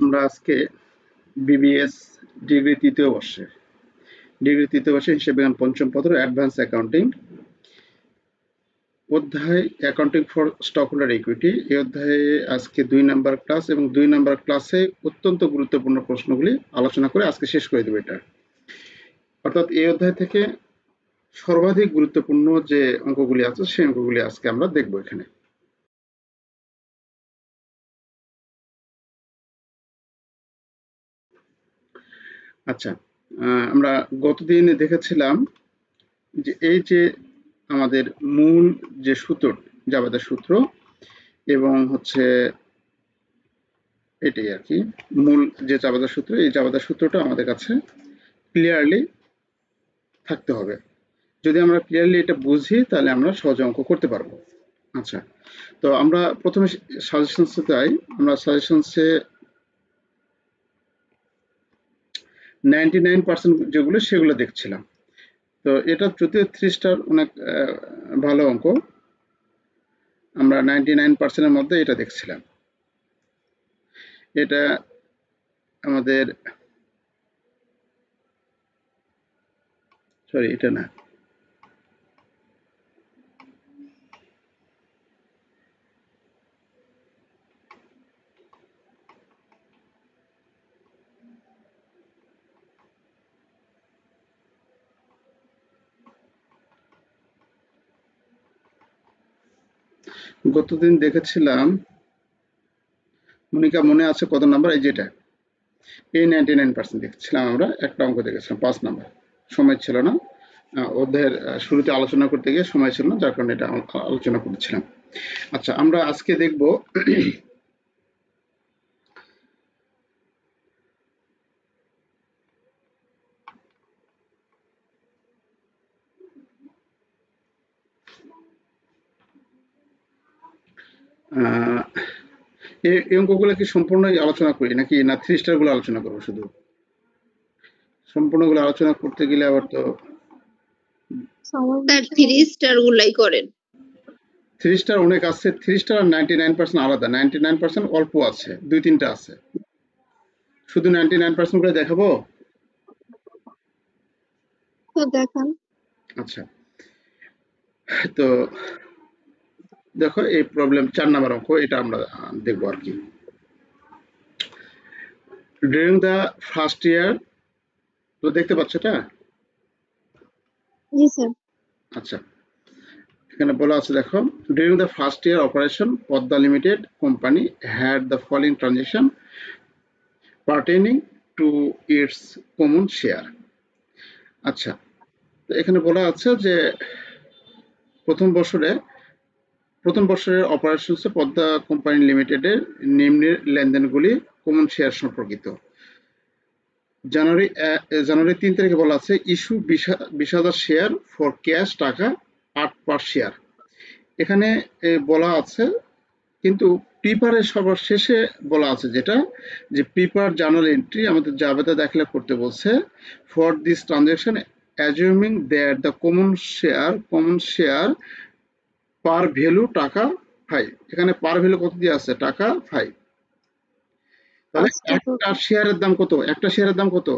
আমরা আজকে BBS degree তৃতীয় বর্ষে হিসাব বিজ্ঞান পঞ্চম পত্র অ্যাডভান্স অ্যাকাউন্টিং অধ্যায় accounting for stock holder equity এই অধ্যায়ে আজকে 2 নাম্বার ক্লাস এবং 2 নাম্বার ক্লাসে অত্যন্ত গুরুত্বপূর্ণ প্রশ্নগুলি আলোচনা করে আজকে শেষ করে দেব। এটা অর্থাৎ এই অধ্যায় থেকে সর্বাধিক গুরুত্বপূর্ণ যে অঙ্কগুলি আছে সেই অঙ্কগুলি আজকে আমরা দেখব এখানে। আচ্ছা, আমরা গতদিন দেখেছিলাম যে এই যে আমাদের মূল যে সূত্র জাবেদা সূত্র এবং হচ্ছে এটাই আর কি মূল যে জাবেদা সূত্র, এই জাবেদা সূত্রটা আমাদের কাছে ক্লিয়ারলি থাকতে হবে। যদি আমরা ক্লিয়ারলি এটা বুঝি তাহলে আমরা সহজে অঙ্ক করতে পারবো। আচ্ছা, তো আমরা প্রথমে সাজেশনসে যাই। আমরা সাজেশনসে 99% যেগুলো সেগুলো দেখছিলাম। তো এটা যদিও 3 স্টার অনেক ভালো অঙ্ক, আমরা 99% মধ্যে এটা দেখছিলাম। এটা আমাদের সরি এটা না, গতদিন দেখেছিলাম মনিকা মনে আছে কত নাম্বার? এই যেটা এই 99% দেখছিলাম, আমরা একটা অঙ্ক দেখেছিলাম 5 নাম্বার। সময় ছিল না, অধ্যায়ের শুরুতে আলোচনা করতে গিয়ে সময় ছিল না, যার কারণে এটা আলোচনা করছিলাম। আচ্ছা, আমরা আজকে দেখব এই অঙ্কগুলো কি সম্পূর্ণই আলোচনা করি নাকি না 3 স্টার গুলো আলোচনা করবো? শুধু সম্পূর্ণগুলো আলোচনা করতে গেলে আবার তো তার 3 স্টার গুলাই করেন। 3 স্টার অনেক আছে, 3 স্টার আর 99% আলাদা। 99% অল্প আছে, 2-3টা আছে। শুধু 99% করে দেখাবো? তো দেখান। আচ্ছা, তো দেখো এই প্রবলেম 4 নাম্বার অঙ্ক, এটা আমরা দেখবো আর কি। ডিউরিং দ্য ফার্স্ট ইয়ার, তো দেখতে পাচ্ছ এটা? জি স্যার। আচ্ছা, এখানে বলা আছে দেখো, during the first year operation Padma limited company had the following transaction pertaining to its common share. আচ্ছা, তো এখানে বলা আছে যে প্রথম বছরের অপারেশনসে পদ্মা কোম্পানি লিমিটেডের নিম্নের লেনদেনগুলি কমন শেয়ার সম্পর্কিত। জানুয়ারি 3 তারিখে বলা আছে ইস্যু 20,000 শেয়ার ফর ক্যাশ টাকা 8 পার শেয়ার। এখানে বলা আছে, কিন্তু প্রিপারের সবার শেষে বলা আছে যেটা, যে প্রিপার জার্নাল এন্ট্রি আমাদের জাবেদা দাখিলা করতে বলছে for this transaction assuming that the common share par value টাকা 5। এখানে পার ভ্যালু কত দিয়ে আছে? টাকা 5। তাহলে একটা শেয়ারের দাম কত? একটা শেয়ারের দাম কত?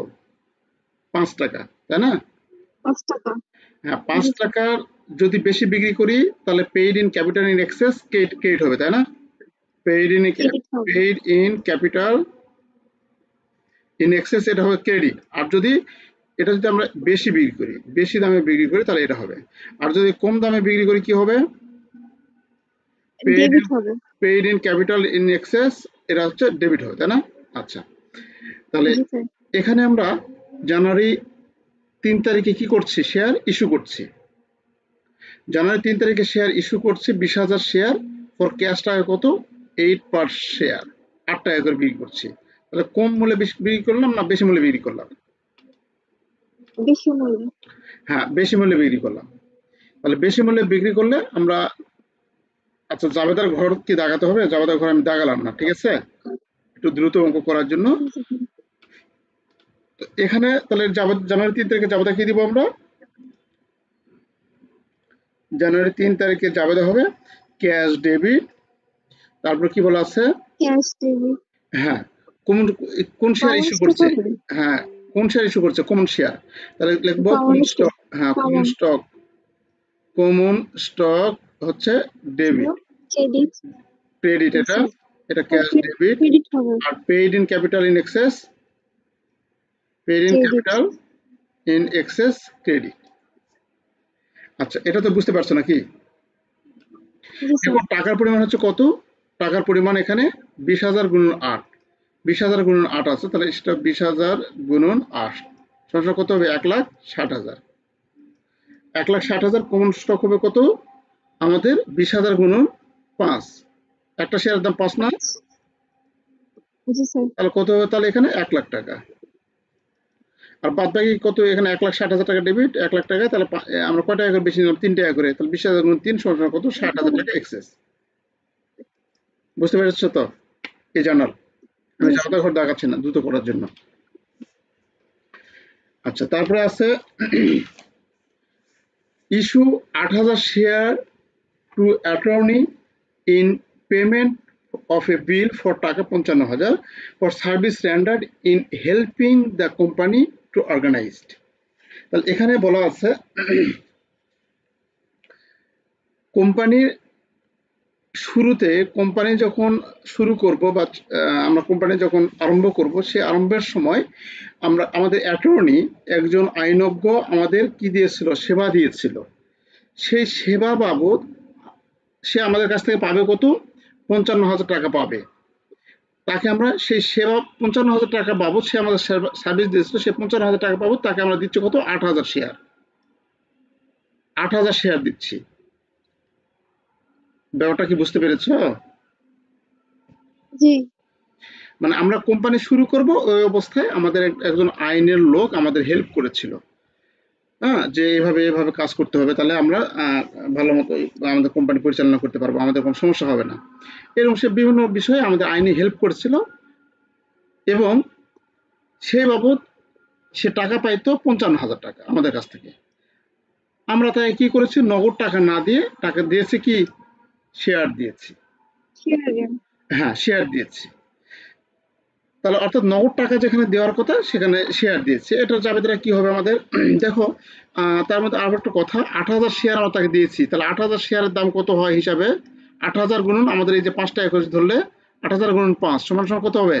5 টাকা, তাই না? 5 টাকা। হ্যাঁ, 5 টাকার যদি বেশি বিক্রি করি তাহলে paid in capital in excess credit হবে, তাই না? Paid in capital in access এটা হবে ক্রেডিট। আর যদি এটা যদি আমরা বেশি বিক্রি করি, বেশি দামে বিক্রি করি তাহলে এটা হবে। আর যদি কম দামে বিক্রি করি কি হবে? ডেবিট হবে। Paid in capital in access এটা হচ্ছে ডেবিট হবে, তাই না? আচ্ছা, তাহলে এখানে আমরা জানুয়ারি 3 তারিখে কি করছি? শেয়ার ইস্যু করছি। জানুয়ারি 3 তারিখে শেয়ার ইস্যু করছি 20,000 শেয়ার ফর ক্যাশ টাকা কত? 8 পার শেয়ার, 8 টাকা করে বিক্রি করছি। তাহলে কম মূল্যে বিক্রি করলাম না বেশি মূল্যে বিক্রি করলাম? বেশি মূল্যে। হ্যাঁ, বেশি মূল্যে বিক্রি করলাম। তাহলে বেশি মূল্যে বিক্রি করলে আমরা, আচ্ছা জাবেদার ঘর কি দাগাতে হবে? জাবেদার ঘর আমি দাগালাম না, ঠিক আছে, একটু দ্রুত অঙ্ক করার জন্য। তো এখানে তাহলে জানুয়ারি 3 তারিখে জাবেদা কি দিব আমরা? জানুয়ারি 3 তারিখে জাবেদা হবে ক্যাশ ডেবিট, তারপর কি বলা আছে? Cash debit. হ্যাঁ, কমন কোন শেয়ার কমন ইস্যু স্টক করছে? হবে? হ্যাঁ, কোন শেয়ার ইস্যু করছে? Common share. তাহলে লিখবো কমন কমন স্টক। স্টক। হ্যাঁ, common common stock. Common stock হচ্ছে ডেবিট। ক্রেডিট। ক্রেডিট এটা, এটা ক্যাশ ডেবিট। ক্রেডিট হবে। আর paid in capital in excess, paid in credit. Capital in excess credit. আচ্ছা, এটা তো বুঝতে পারছো নাকি? জি স্যার। এখন টাকার পরিমাণ হচ্ছে কত? টাকার পরিমাণ এখানে 20,000 গুণন 8। 20,000 গুণন 8 আছে, তাহলে সেটা 20,000 গুণন 8 সমান কত হবে? 1,60,000। 1,60,000 কমন স্টক হবে কত? আমাদের 20,000 গুণন 5। একটা শেয়ারের দাম 5 না? জি স্যার। তাহলে কত হবে? তাহলে এখানে 1,00,000 টাকা। আর বাদ বাকি কত? এখানে 1,60,000 টাকা ডেবিট, 1,00,000 টাকা। তাহলে আমরা কয় টাকা করে বেশি নিলাম? 3 টাকা করে। তাহলে 20,000 গুণ 3 সমান কত? 60,000 টাকা এক্সেস। বুঝতে পেরেছো তো? এই জার্নাল আমি জি জানাতে ঘর দেখাচ্ছি না, দ্রুত করার জন্য। আচ্ছা, তারপরে আছে issue 8,000 share two attorney in payment of a bill for টাকা 55,000 for service rendered in helping the company to organized। তাহলে এখানে বলা আছে কোম্পানির শুরুতে, কোম্পানি যখন শুরু করব বা আমরা কোম্পানি যখন আরম্ভ করব, সে আরম্ভের সময় আমরা আমাদের অ্যাটর্নি, একজন আইনজ্ঞ আমাদের কি দিয়েছিল? সেবা দিয়েছিল। সেই সেবা বাবদ সে আমাদের কাছ থেকে পাবে কত? 55,000 টাকা পাবে। তাকে আমরা সেই সেবা 55,000 টাকা বাবদ, সে আমাদের সার্ভিস দিয়েছিল, সে 55,000 টাকা বাবদ তাকে আমরা দিচ্ছি কত? 8,000 শেয়ার। 8,000 শেয়ার দিচ্ছি। ব্যাপারটা কি বুঝতে পেরেছো? জি। মানে আমরা কোম্পানি শুরু করব, ওই অবস্থায় আমাদের একজন আইনের লোক আমাদের হেল্প করেছিল। হ্যাঁ, যে এভাবে এভাবে কাজ করতে হবে, তাহলে আমরা ভালো মতো আমাদের কোম্পানি পরিচালনা করতে পারবো, আমাদের কোনো সমস্যা হবে না। এরকম সে বিভিন্ন বিষয়ে আমাদের আইনি হেল্প করেছিল এবং সে বাবদ সে টাকা পাইতো 55,000 টাকা আমাদের কাছ থেকে। আমরা তাই কি করেছি? নগদ টাকা না দিয়ে টাকা দিয়েছি কি? শেয়ার দিয়েছি। শেয়ার। হ্যাঁ, শেয়ার দিয়েছি। তাহলে অর্থাৎ নগদ টাকা যেখানে দেওয়ার কথা সেখানে শেয়ার দিয়েছে। এটার জাবেদারা কি হবে আমাদের? দেখো, তার মধ্যে আরো একটা কথা, 8,000 শেয়ার আমরা তাকে দিয়েছি। তাহলে 8,000 শেয়ারের দাম কত হয় হিসাবে? 8,000 গুণন আমাদের এই যে 5 টাকা করে ধরলে 8,000 গুণন 5 সমান সমান কত হবে?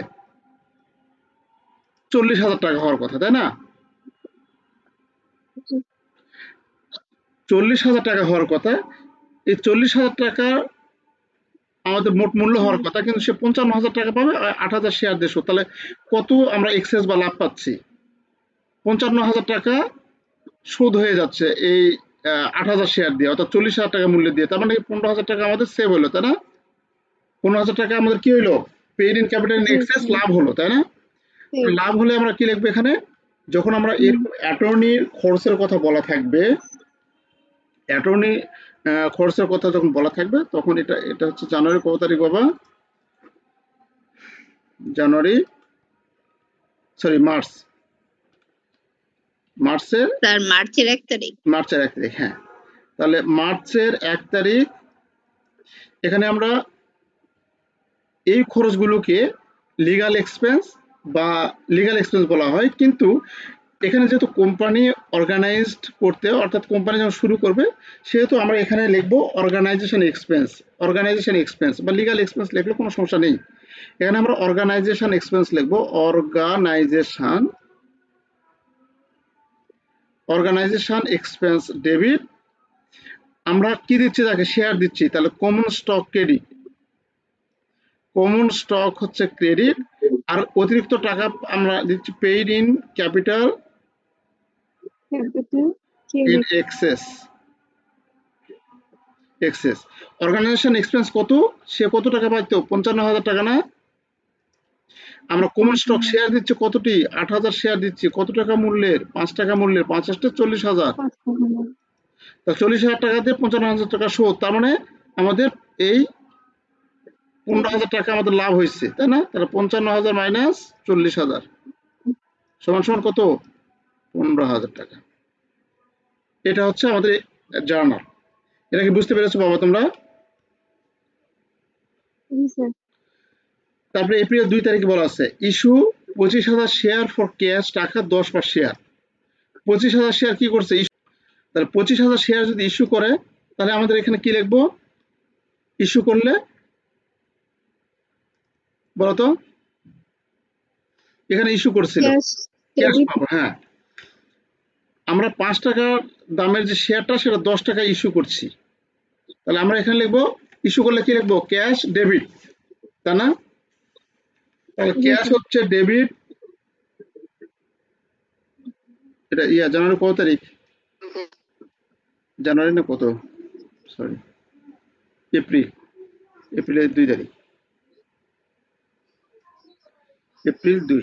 40,000 টাকা হওয়ার কথা, তাই না? 40,000 টাকা হওয়ার কথা। এই 40,000 টাকা আমাদের মোট মূল্য হওয়ার কথা, কিন্তু সে 55,000 টাকা পাবে 8,000 শেয়ার দেশ। তাহলে কত আমরা এক্সেস বা লাভ পাচ্ছি? 55,000 টাকা সুদ হয়ে যাচ্ছে এই 8,000 শেয়ার দিয়ে, অর্থাৎ 40,000 টাকা মূল্য দিয়ে। তার মানে 15,000 টাকা আমাদের সেভ হলো, তাই না? 15,000 টাকা আমাদের কি হইলো? Paid in capital in excess লাভ হলো, তাই না? লাভ হলে আমরা কি লিখবো এখানে? যখন আমরা এরকম অ্যাটর্নির খরচের কথা বলা থাকবে, অ্যাটর্নি খরচের কথা যখন বলা থাকবে, তখন এটা এটা হচ্ছে জানুয়ারি কত তারিখ বাবা? জানুয়ারি, সরি মার্চ, মার্চের স্যার মার্চের 1 তারিখ। মার্চের 1 তারিখ। হ্যাঁ, তাহলে মার্চের 1 তারিখ এখানে আমরা এই খরচগুলোকে লিগাল এক্সপেন্স বা লিগাল এক্সপেন্স বলা হয়। কিন্তু এখানে যেহেতু কোম্পানি অর্গানাইজড করতে, অর্থাৎ কোম্পানি যখন শুরু করবে, সেহেতু আমরা এখানে লিখবো অর্গানাইজেশন এক্সপেন্স। অর্গানাইজেশন এক্সপেন্স বা লিগাল এক্সপেন্স লিখলে কোনো সমস্যা নেই। এখানে আমরা অর্গানাইজেশন এক্সপেন্স লিখবো। Organization expense debit. আমরা কি দিচ্ছি? তাকে শেয়ার দিচ্ছি, তাহলে common stock credit. Common stock হচ্ছে ক্রেডিট। আর অতিরিক্ত টাকা আমরা দিচ্ছি paid in capital in excess. Organization expense কত? সে কত টাকা পাইতো? 55,000 টাকা না? আমরা কমন স্টক শেয়ার দিচ্ছি কতটি? 8,000 শেয়ার দিচ্ছি। কত টাকা মূল্যের? 5 টাকা মূল্যের। 5 40,000। তা 40,000 টাকা দিয়ে 55,000 টাকা শোধ। তার মানে আমাদের এই 15,000 টাকা আমাদের লাভ হয়েছে, তাই না? তাহলে 55,000 মাইনাস 40,000 সমান সমান কত? 15,000 টাকা। এটা হচ্ছে আমাদের জার্নাল। এটা কি বুঝতে পেরেছো বাবা তোমরা? তারপরে এপ্রিল 2 তারিখে বলা আছে ইস্যু 25,000 শেয়ার ফর ক্যাশ টাকা 10 পার শেয়ার। 25,000 শেয়ার কি করছে? তাহলে 25,000 শেয়ার যদি ইস্যু করে তাহলে আমাদের এখানে কি লিখবো? ইস্যু করলে বলতো, এখানে ইস্যু করছিল ক্যাশ ক্যাশ ডেবিট পাবো। হ্যাঁ, আমরা 5 টাকা দামের যে শেয়ারটা সেটা 10 টাকা ইস্যু করছি, তাহলে আমরা এখানে লিখবো ইস্যু করলে কি লিখবো? ক্যাশ ডেবিট, তাই না? তাহলে জি ক্যাশ স্যার হচ্ছে ডেবিট। এটা জানুয়ারি কত তারিখ? জানুয়ারি না কত, সরি, এপ্রিল, এপ্রিলের 2 তারিখ, এপ্রিল 2।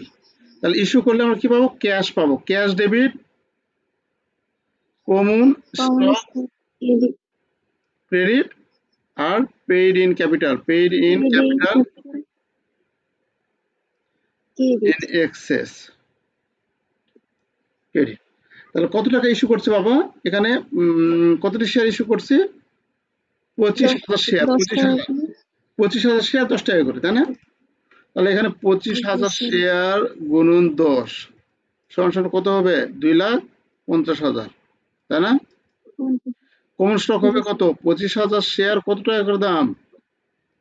তাহলে ইস্যু করলে আমরা কি পাবো? ক্যাশ পাবো। Cash debit common common stock stock credit credit আর paid in capital, paid in capital credit in excess credit. তাহলে কত টাকা ইস্যু করছে বাবা? এখানে কতটি শেয়ার ইস্যু করছে? 25,000 শেয়ার। 10 টাকা 25,000 করে 25,000 শেয়ার 10 টাকা করে, তাই না? তাহলে এখানে জি 25,000 স্যার শেয়ার গুণন 10 সমান সমান কত হবে? 2,50,000, তাই না? কমন স্টক জি হবে স্যার কত? 25,000 শেয়ার কত টাকা করে দাম?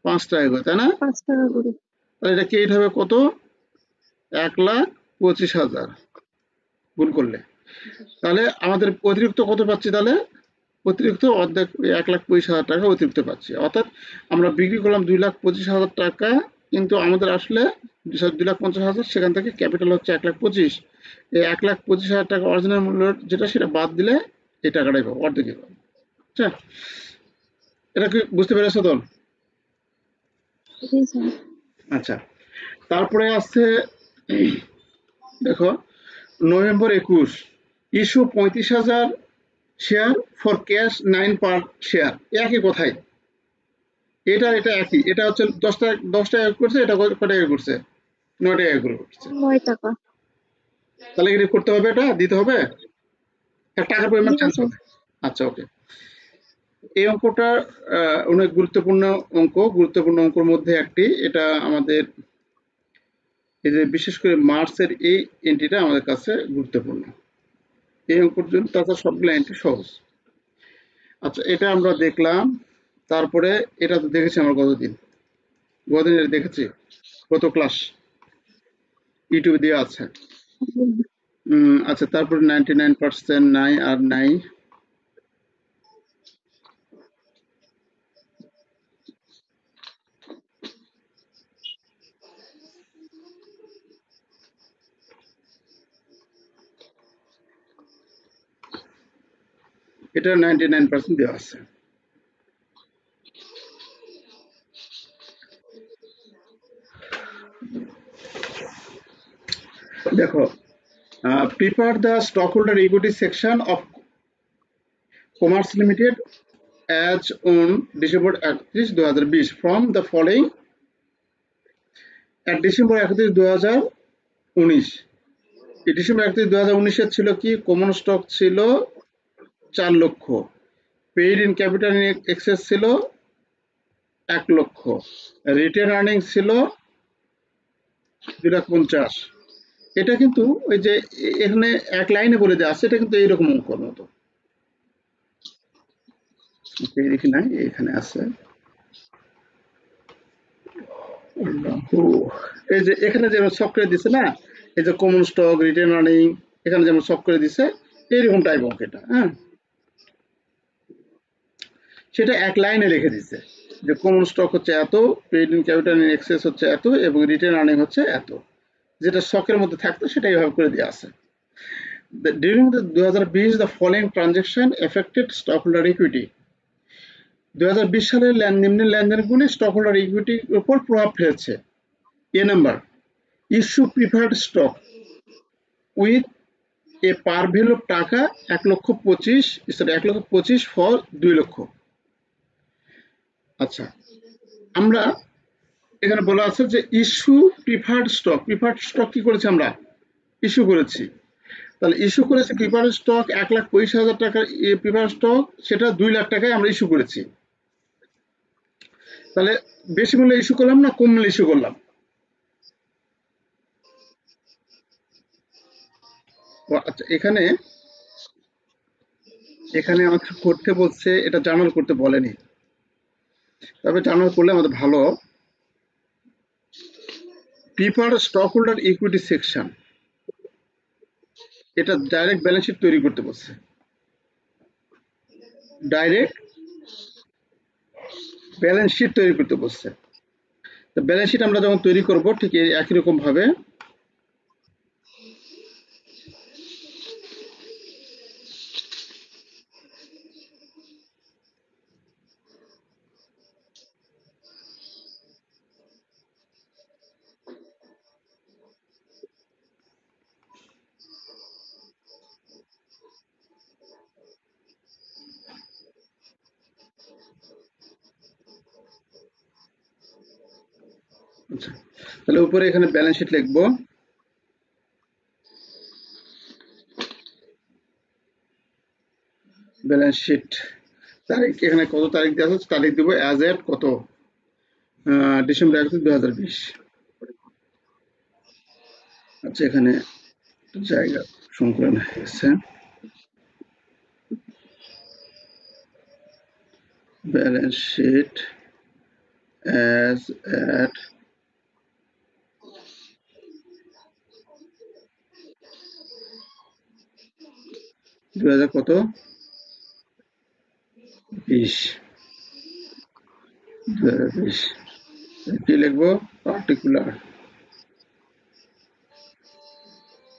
5 টাকা করে, তাই না? 5 টাকা করে তাহলে এটা ক্রেডিট হবে কত? 1,25,000 গুণ করলে। তাহলে আমাদের অতিরিক্ত কত পাচ্ছি? তাহলে অতিরিক্ত অর্ধেক 1,25,000 টাকা অতিরিক্ত পাচ্ছি। অর্থাৎ আমরা বিক্রি করলাম 2,25,000 টাকা, কিন্তু আমাদের আসলে 2,50,000, সেখান থেকে ক্যাপিটাল হচ্ছে 1,25,000। এই 1,25,000 টাকা অরিজিনাল মূল্য যেটা সেটা বাদ দিলে এই টাকাটাই পাবো, অর্ধেকই পাবো। আচ্ছা, এটা কি বুঝতে পেরেছো তো? জি স্যার আচ্ছা, তারপরে আছে দেখো November 21 issue 35,000 share for cash 9 per share. একই কথাই, এটা একই। এটা হচ্ছে 10 টাকা করছে, এটা কত টাকা করছে? 9 টাকা করে করছে। 9 টাকা তাহলে কি করতে হবে? এটা দিতে হবে, টাকার পরিমাণ দিব চেঞ্জ স্যার হবে। আচ্ছা, ওকে। এই অঙ্কটা অনেক গুরুত্বপূর্ণ অঙ্ক। গুরুত্বপূর্ণ অঙ্কের মধ্যে একটি, এটা আমাদের এই যে বিশেষ করে মার্চের এই এন্ট্রিটা আমাদের কাছে গুরুত্বপূর্ণ। এই অঙ্কের জন্য তাছাড়া সবগুলো এন্ট্রি সহজ। আচ্ছা, এটা আমরা দেখলাম। তারপরে এটা তো দেখেছি আমরা কতদিন এটা দেখেছি, কত ক্লাস ইউটিউবে দেওয়া আছে। আচ্ছা, তারপরে 99% নাই আর নাই। এটা 99% দেওয়া আছে। দেখো, prepare the stockholder equity section of Commerce Limited as on December 31, 2020 from the following at December 31, 2019। এই ডিসেম্বর 31, 2019 ছিল কি? কমন স্টক ছিল 4 লক্ষ, paid in capital in access ছিল 1 লক্ষ, রিটেন আর্নিং ছিল 2,50,000। এটা কিন্তু ওই যে এখানে এক লাইনে বলে দেওয়া আছে, এটা কিন্তু এইরকম অঙ্কর মতো। দেখি নাই, এখানে আছে। এই যে এখানে যেমন শখ করে দিছে না, এই যে কমন স্টক, রিটেন আর্নিং, এখানে যেমন শখ করে দিছে, এইরকম টাইপ অঙ্ক এটা। হ্যাঁ, সেটা এক লাইনে রেখে দিছে যে কমন স্টক হচ্ছে এত, paid in capital in access হচ্ছে এত, এবং রিটেন আর্নিং হচ্ছে এত। যেটা শখের মধ্যে থাকতো সেটা এইভাবে করে দেওয়া আছে। During the 2020 the following transaction affected stockholder equity। 2020 সালের নিম্নের লেনদেনগুলি স্টকহোল্ডার ইকুইটির উপর প্রভাব ফেলেছে। A number, issue preferred stock with a par value of টাকা 1,25,000 ফর 2 লক্ষ। আচ্ছা, আমরা এখানে বলা আছে যে ইস্যু প্রিফার্ড স্টক কি করেছি? আমরা ইস্যু করেছি। তাহলে ইস্যু করেছি প্রিফার্ড স্টক 1,25,000 টাকার প্রিফার্ড স্টক, সেটা 2 লাখ টাকায় আমরা ইস্যু করেছি। তাহলে বেশি মূল্যে ইস্যু করলাম না কম মূল্যে ইস্যু করলাম? আচ্ছা, এখানে এখানে আমাকে করতে বলছে, এটা জার্নাল করতে বলেনি, তবে জার্নাল করলে আমাদের ভালো। Preferred stock holder equity section, এটা ডাইরেক্ট ব্যালেন্স শিট তৈরি করতে বলছে। ডাইরেক্ট ব্যালেন্স শিট তৈরি করতে বলছে। তো ব্যালেন্স শিট আমরা যখন তৈরি করব ঠিক একই রকম ভাবে আচ্ছা, তাহলে উপরে এখানে ব্যালেন্স শিট লিখবো। ব্যালেন্স শিট তারিখ, এখানে কত তারিখ দেওয়া আছে, তারিখ দিব অ্যাজ এট কত, ডিসেম্বর 31, 2020। আচ্ছা, এখানে জায়গা সংকলন হয়ে গেছে। ব্যালেন্স শিট অ্যাজ এট 2000 কত 20, 2020। কি লিখবো, পার্টিকুলার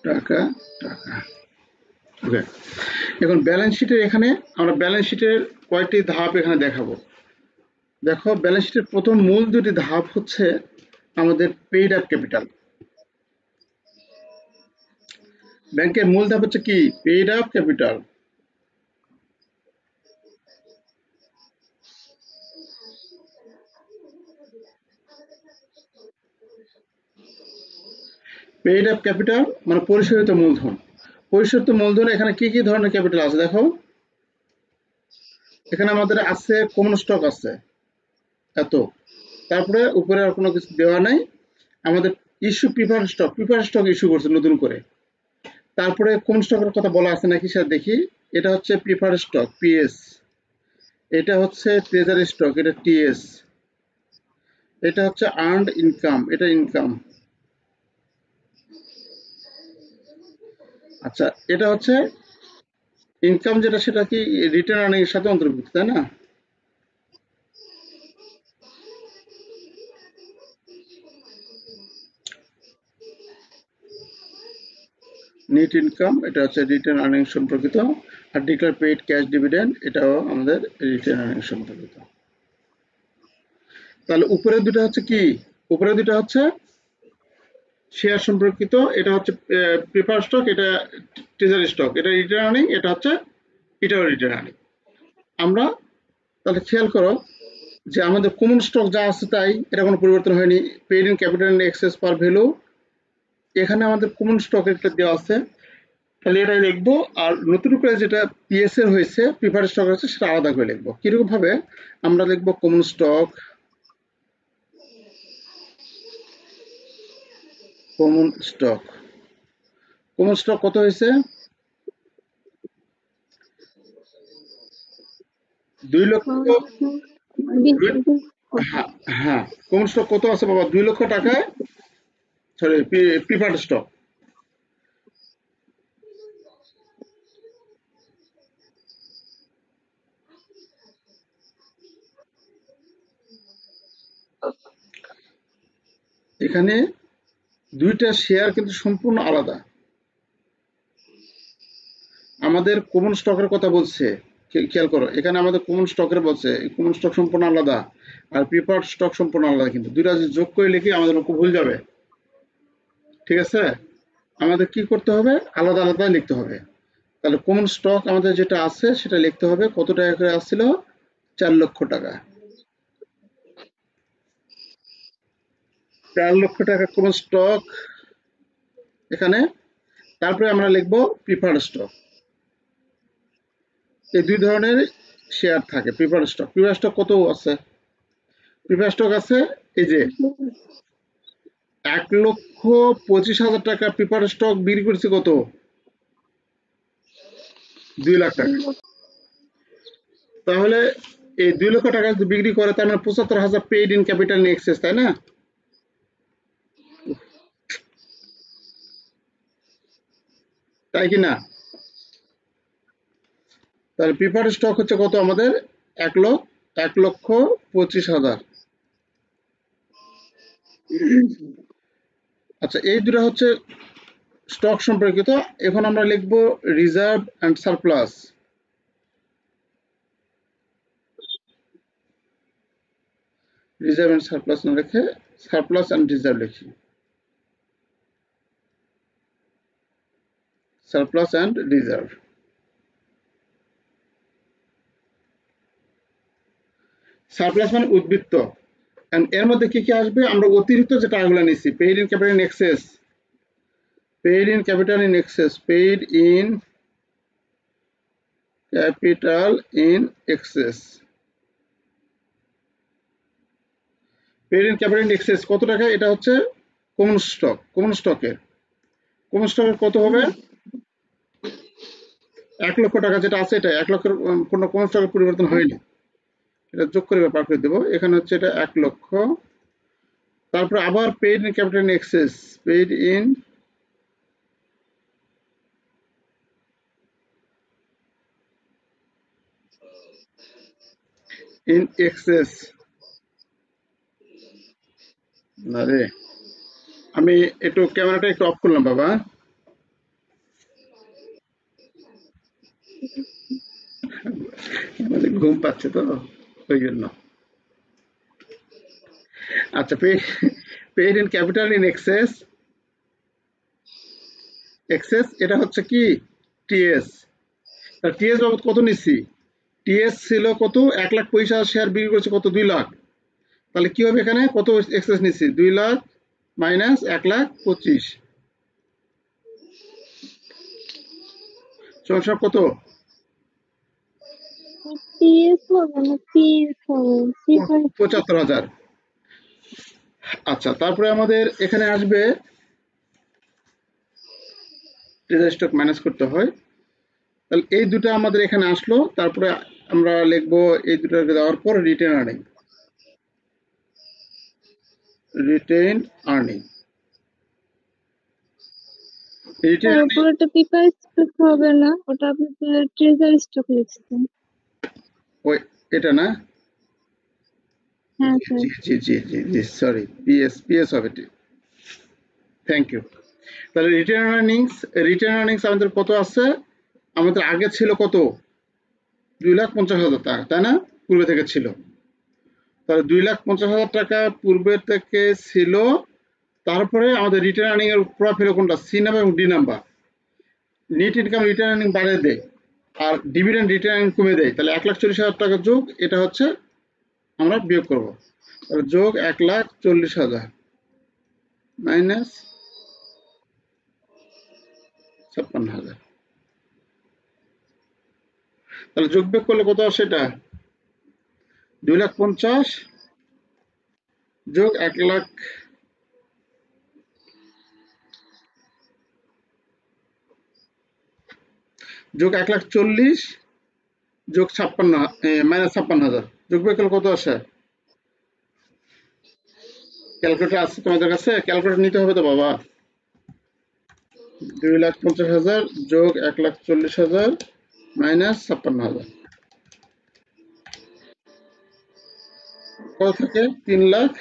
টাকা টাকা। ওকে, এখন ব্যালেন্স শিটের এখানে আমরা ব্যালেন্স শিটের কয়টি ধাপ এখানে দেখাবো। দেখো, ব্যালেন্স শিটের প্রথম মূল দুটি ধাপ হচ্ছে আমাদের পেইড আপ ক্যাপিটাল। ব্যাংকের মূল ধাপ হচ্ছে কি, paid up capital. Paid up capital মানে পরিশোধিত মূলধন। পরিশোধিত মূলধন এখানে কি কি ধরনের ক্যাপিটাল আছে দেখো। এখানে আমাদের আছে কমন স্টক আছে এত, তারপরে উপরে আর কোনো কিছু দেওয়া নাই। আমাদের ইস্যু প্রিফারেন্স স্টক ইস্যু করছে নতুন করে। তারপরে কোন স্টকের কথা বলা আছে নাকি সেটা দেখি। এটা হচ্ছে প্রিফারেন্স স্টক পিএস, এটা হচ্ছে ট্রেজারি স্টক, এটা টিএস, এটা হচ্ছে আর্নড ইনকাম, এটা ইনকাম। আচ্ছা, এটা হচ্ছে ইনকাম যেটা, সেটা কি রিটার্ন আর্নিং এর সাথে অন্তর্ভুক্ত, তাই না? নেট ইনকাম এটা হচ্ছে রিটার্ন আর্নিং সম্পর্কিত। আর ডিক্লেয়ার পেইড ক্যাশ ডিভিডেন্ড এটাও আমাদের রিটার্ন আর্নিং সম্পর্কিত। তাহলে উপরের দুটো হচ্ছে কি, উপরের দুটো হচ্ছে শেয়ার সম্পর্কিত, এটা হচ্ছে প্রিফার স্টক, এটা ট্রেজারি স্টক, এটা রিটার্ন আর্নিং, এটা হচ্ছে এটাও রিটার্ন আর্নিং। আমরা তাহলে খেয়াল করো যে আমাদের কমন স্টক যা আছে তাই, এটা কোনো পরিবর্তন হয়নি। Paid in capital and excess par value, এখানে আমাদের কমন স্টক একটা দেওয়া আছে, তাহলে এটাই লিখবো। আর নতুন করে যেটা পিএস এর হয়েছে, প্রিফার স্টক আছে, সেটা আলাদা করে লিখবো। কিরকম ভাবে আমরা লিখবো, common stock, common stock, common stock কত হয়েছে, 2 লক্ষ। হ্যাঁ, হ্যাঁ, কমন স্টক কত আছে বাবা, 2 লক্ষ টাকায়, সরি প্রিফার্ড স্টক। এখানে দুইটা শেয়ার কিন্তু সম্পূর্ণ আলাদা। আমাদের কমন স্টকের কথা বলছে, খেয়াল করো, এখানে আমাদের কমন স্টকের বলছে, কমন স্টক সম্পূর্ণ আলাদা আর প্রিফার্ড স্টক সম্পূর্ণ আলাদা, কিন্তু দুইটা যদি যোগ করে লিখি আমাদের অঙ্ক ভুল যাবে। ঠিক আছে, আমাদের কি করতে হবে, আলাদা আলাদা লিখতে হবে। তাহলে কমন স্টক আমাদের যেটা আছে সেটা লিখতে হবে, কত টাকা করে আসছিল, 4 লক্ষ টাকা, 4 লক্ষ টাকা কমন স্টক এখানে। তারপরে আমরা লিখবো প্রিফার্ড স্টক। এই দুই ধরনের শেয়ার থাকে প্রিফার্ড স্টক। প্রিফার্ড স্টক কত আছে, প্রিফার্ড স্টক আছে এই যে 1,25,000 টাকা প্রিফার্ড স্টক বিক্রি করছে কত, 2 লাখ টাকা। তাহলে এই 2 লক্ষ টাকা যদি বিক্রি করে তার মানে 75,000 paid in capital in access, তাই না? তাই কি না? তাহলে প্রিফার্ড স্টক হচ্ছে কত আমাদের? 1,25,000। আচ্ছা, এই দুটো হচ্ছে স্টক সম্পর্কিত। এখন আমরা লিখব reserve and surplus. Reserve and surplus না লিখে সারপ্লাস অ্যান্ড রিজার্ভ লিখি। Surplus and reserve. সারপ্লাস মানে উদ্বৃত্ত। এর মধ্যে কি কি আসবে? আমরা অতিরিক্ত যে টাকাগুলো নিচ্ছি, paid in capital in excess, paid in capital in excess, paid in capital in excess, paid in capital in access কত টাকা? এটা হচ্ছে কমন স্টক। কমন স্টকের কত হবে? 1 লক্ষ টাকা যেটা আছে, এটা 1 লক্ষের কোনো কমন স্টকের পরিবর্তন হয়নি, এটা যোগ করে ব্যাপার করে দেবো। এখানে হচ্ছে এটা 1 লক্ষ। তারপরে আবার paid in capital in excess, paid in access. না রে, আমি একটু ক্যামেরাটা একটু অফ করলাম বাবা। আমাদের ঘুম পাচ্ছে তো, ওই জন্য। আচ্ছা, paid in capital in access, এটা হচ্ছে কি টিএস। টিএস বাবদ কত নিচ্ছি? টিএস ছিল কত? 1,25,000 শেয়ার বিক্রি করেছে কত? 2 লাখ। তাহলে কি হবে এখানে? কত এক্সেস নিচ্ছি? 2 লাখ মাইনাস 1,25,000 সমান কত? পিএস হবে না, পিএস হবে 3.5। 75,000। আচ্ছা, তারপরে আমাদের এখানে আসবে ট্রেজারি স্টক মাইনাস করতে হয়। তাহলে এই দুটো আমাদের এখানে আসলো। তারপরে আমরা লিখবো এই দুটোকে দেওয়ার পর written earning, written earning, written তার আর্নিং। উপর একটা পেপার স্টক হবে না, ওটা আপনি ট্রেজারি স্টক লিখছেন। ওই এটা না? হ্যাঁ স্যার। জি জি জি জি জি, সরি, পিএস হবে। Thank you. তাহলে রিটেন আর্নিংস আমাদের কত আছে? আমাদের আগে ছিল কত? 2,50,000 টাকা, তাই না? পূর্বে থেকে ছিল। তাহলে 2,50,000 টাকা পূর্বের থেকে ছিল। তারপরে আমাদের রিটার্ন আর্নিং এর প্রভাব ফেলো কোনটা? সি নাম্বার এবং D number. Net income return earning বাড়িয়ে দেয় আর ডিভিডেন্ড রিটার্ন আর্নিং কমে দেয়। তাহলে 1,40,000 টাকা যোগ, এটা হচ্ছে আমরা বিয়োগ করবো। তাহলে যোগ 1,40,000 মাইনাস 56,000। তাহলে যোগ বিয়োগ করলে কত আসে? এটা 2,50,000 যোগ 1,00,000 যোগ 1,40,000 যোগ 56 মাইনাস 56,000 যোগ বিয়োগ করলে কত আসে? ক্যালকুলেটর আছে তোমাদের কাছে? ক্যালকুলেটর নিতে হবে তো বাবা। 2,50,000 যোগ 1,40,000 মাইনাস 56,000 কত থেকে? 3,00,000।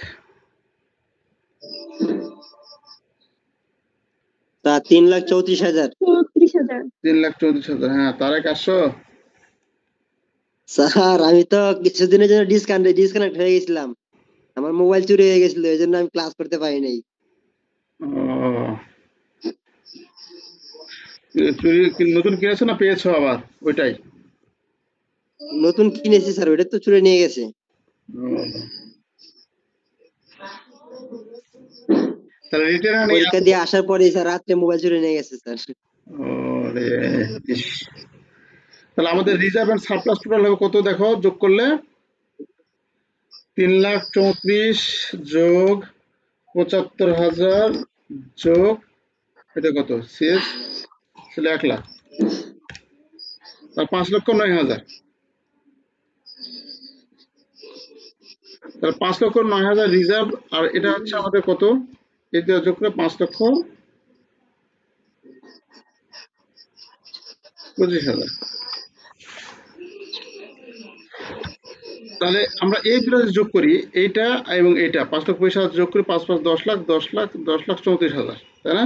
তা 3,34,000। 34,000। 3,34,000, হ্যাঁ। তারেক আসো। স্যার আমি তো কিছুদিনের জন্য ডিসকানেক্ট হয়ে গেছিলাম, আমার মোবাইল চুরি হয়ে গেছিল, এই জন্য আমি ক্লাস করতে পারি নাই। নতুন কিনেছো না পেয়েছো আবার? ওইটাই। নতুন কিনেছি স্যার, ওটা তো চুরি নিয়ে গেছে। তাহলে রিটার্ন আর্নিং। পরীক্ষা দিয়ে আসার পরে স্যার রাত্রে মোবাইল চুরি নিয়ে গেছে স্যার। ওরে, ইস। তাহলে আমাদের রিজার্ভ এন্ড সারপ্লাস টোটাল হবে কত? দেখো, যোগ করলে 3,34,000 যোগ 75,000 যোগ এটা কত? শেষ ছিল 1,00,000। তার 5,09,000। তাহলে 5,09,000 রিজার্ভ, আর এটা হচ্ছে আমাদের কত, এটা যোগ করে 5,25,000। তাহলে আমরা এই দুটো যোগ করি, এইটা এবং এইটা 5,25,000 যোগ করি, 5 5 10 লাখ, 10 লাখ, 10 লাখ 34,000, তাই না?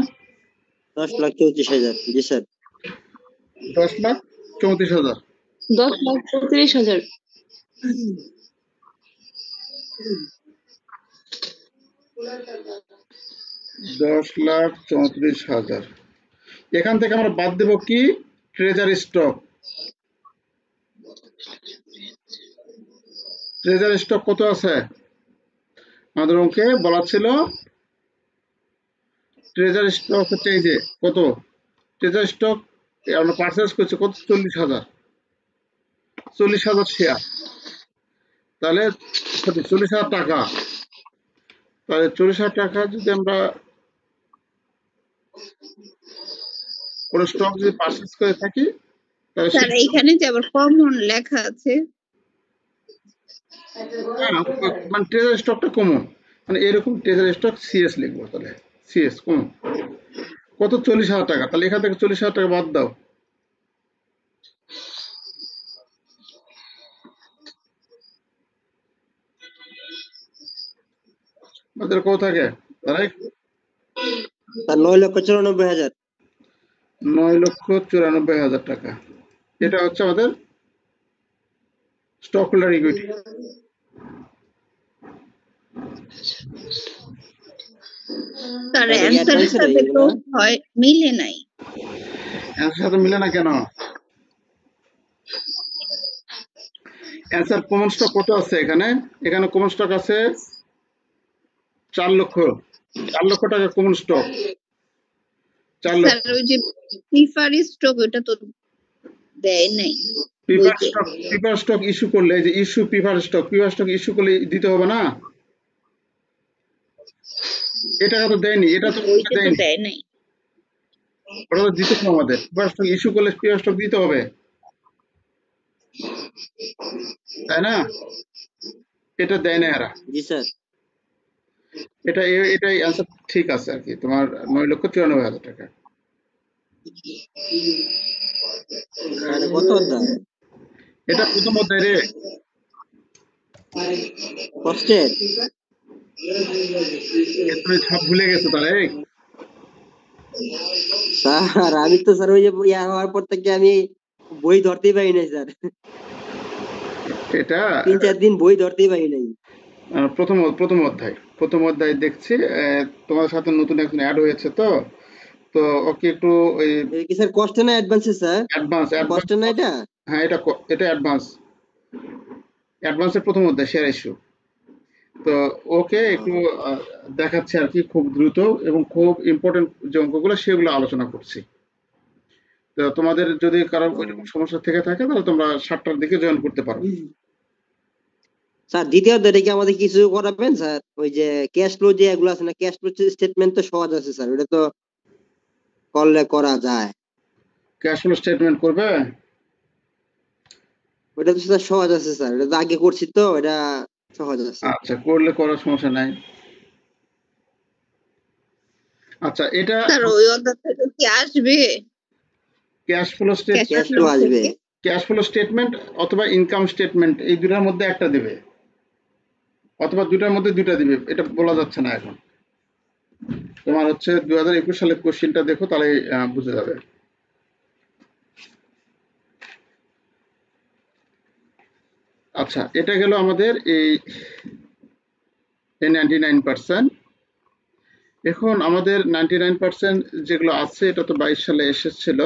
10,34,000। জি স্যার। 10,34,000। 10,35,000। 10,34,000। এখান থেকে আমরা বাদ দেব কি, ট্রেজারি স্টক। ট্রেজারি স্টক কত আছে আমাদের অঙ্কে বলা ছিল? ট্রেজারি স্টক হচ্ছে এই যে কত, ট্রেজারি স্টক আমরা পারচেজ করছি কত, 40,000। 40,000 শেয়ার, তাহলে 40,000 টাকা। তাহলে 40,000 টাকা যদি আমরা কোনো স্টক যদি পারচেজ করে থাকি, তাহলে স্যার এইখানে যে আবার কমন লেখা আছে। মানে ট্রেজারি স্টকটা কমন, মানে এরকম ট্রেজারি স্টক সিএস লিখবো, তাহলে সিএস কমন কত, 40,000 টাকা। তাহলে এখান থেকে 40,000 টাকা বাদ দাও, আমাদের কত থাকে, রাইট? তার 9,94,000। 9,94,000 টাকা। এটা হচ্ছে আমাদের স্টক হোল্ডার ইকুইটি। স্যার এটা কি অ্যান্সারের অ্যাডভান্সের সাথে তো এগুলো? হয় মিলে নাই। অ্যান্সার সাথে মিলে না কেন? অ্যান্সার কমন স্টক কত আছে এখানে? এখানে কমন স্টক আছে 4 লক্ষ। 4 লক্ষ টাকা কমন স্টক। 4 স্যার লক্ষ। ওই যে প্রিফারি স্টক ওটা তো দেয় নাই বইতে। প্রিফার স্টক ইস্যু করলে, এই যে ইস্যু প্রিফার স্টক ইস্যু করলে দিতে হবে না? এই টাকা তো দেয়নি, এটা তো বইতে তো দেয়নি, দেয় নাই। ওটা তো দিতে হবে আমাদের। প্রিফার স্টক ইস্যু করলে প্রিফার স্টক দিতে হবে, তাই না? এটা দেয় না এরা। জি স্যার। এটাই অ্যান্সার ঠিক আছে আর কি, তোমার 9,94,000 টাকা। স্যার কত অধ্যায়? এটা প্রথম অধ্যায় রে। কষ্টের। তুমি সব ভুলে গেছো তাহলে? স্যার আমি তো স্যার ওই যে ইয়া হওয়ার পর থেকে আমি বই ধরতেই পারি নাই স্যার। এটা 3-4 দিন বই ধরতেই পারি নাই। প্রথম অধ্যায় দেখছি। তোমার সাথে নতুন একজন অ্যাড হয়েছে, তো তো ওকে একটু ওই এটা কি স্যার কষ্ট না অ্যাডভান্সে স্যার? অ্যাডভান্স কষ্ট না এটা? হ্যাঁ, এটা অ্যাডভান্সের প্রথম অধ্যায়, শেয়ার ইস্যু। তো ওকে একটু দেখাচ্ছে আর কি, খুব দ্রুত এবং খুব ইম্পর্টেন্ট যে অঙ্কগুলো সেগুলো আলোচনা করছি। তো তোমাদের যদি কারো ওইরকম সমস্যা থেকে থাকে, তাহলে তোমরা 7টার দিকে জয়েন করতে পারো। স্যার দ্বিতীয় অধ্যায়টা কি আমাদের কিছু করাবেন স্যার? ওই যে ক্যাশ ফ্লো যে এগুলো আছে না, ক্যাশ ফ্লো স্টেটমেন্ট তো সহজ আছে স্যার, ওটা তো করলে করা যায়। ক্যাশ ফ্লো স্টেটমেন্ট করবে? ওটা তো স্যার সহজ আছে স্যার, এটা তো আগে করছি তো, এটা সহজ আছে। আচ্ছা, করলে করার সমস্যা নাই। আচ্ছা, এটা স্যার ওই অধ্যায় থেকে কি আসবে? ক্যাশ ফ্লো ক্যাশ ফ্লো আসবে। ক্যাশ ফ্লো স্টেটমেন্ট অথবা ইনকাম স্টেটমেন্ট, এই দুটার মধ্যে একটা দিবে, অথবা দুটার মধ্যে দুটা দিবে, এটা বলা যাচ্ছে না এখন। তোমার হচ্ছে 2021 সালের কোশ্চেনটা দেখো, তাহলে বুঝে যাবে। আচ্ছা, এটা গেল আমাদের এই 99%। এখন আমাদের 99% যেগুলো আছে, এটা তো 22 সালে এসেছিল।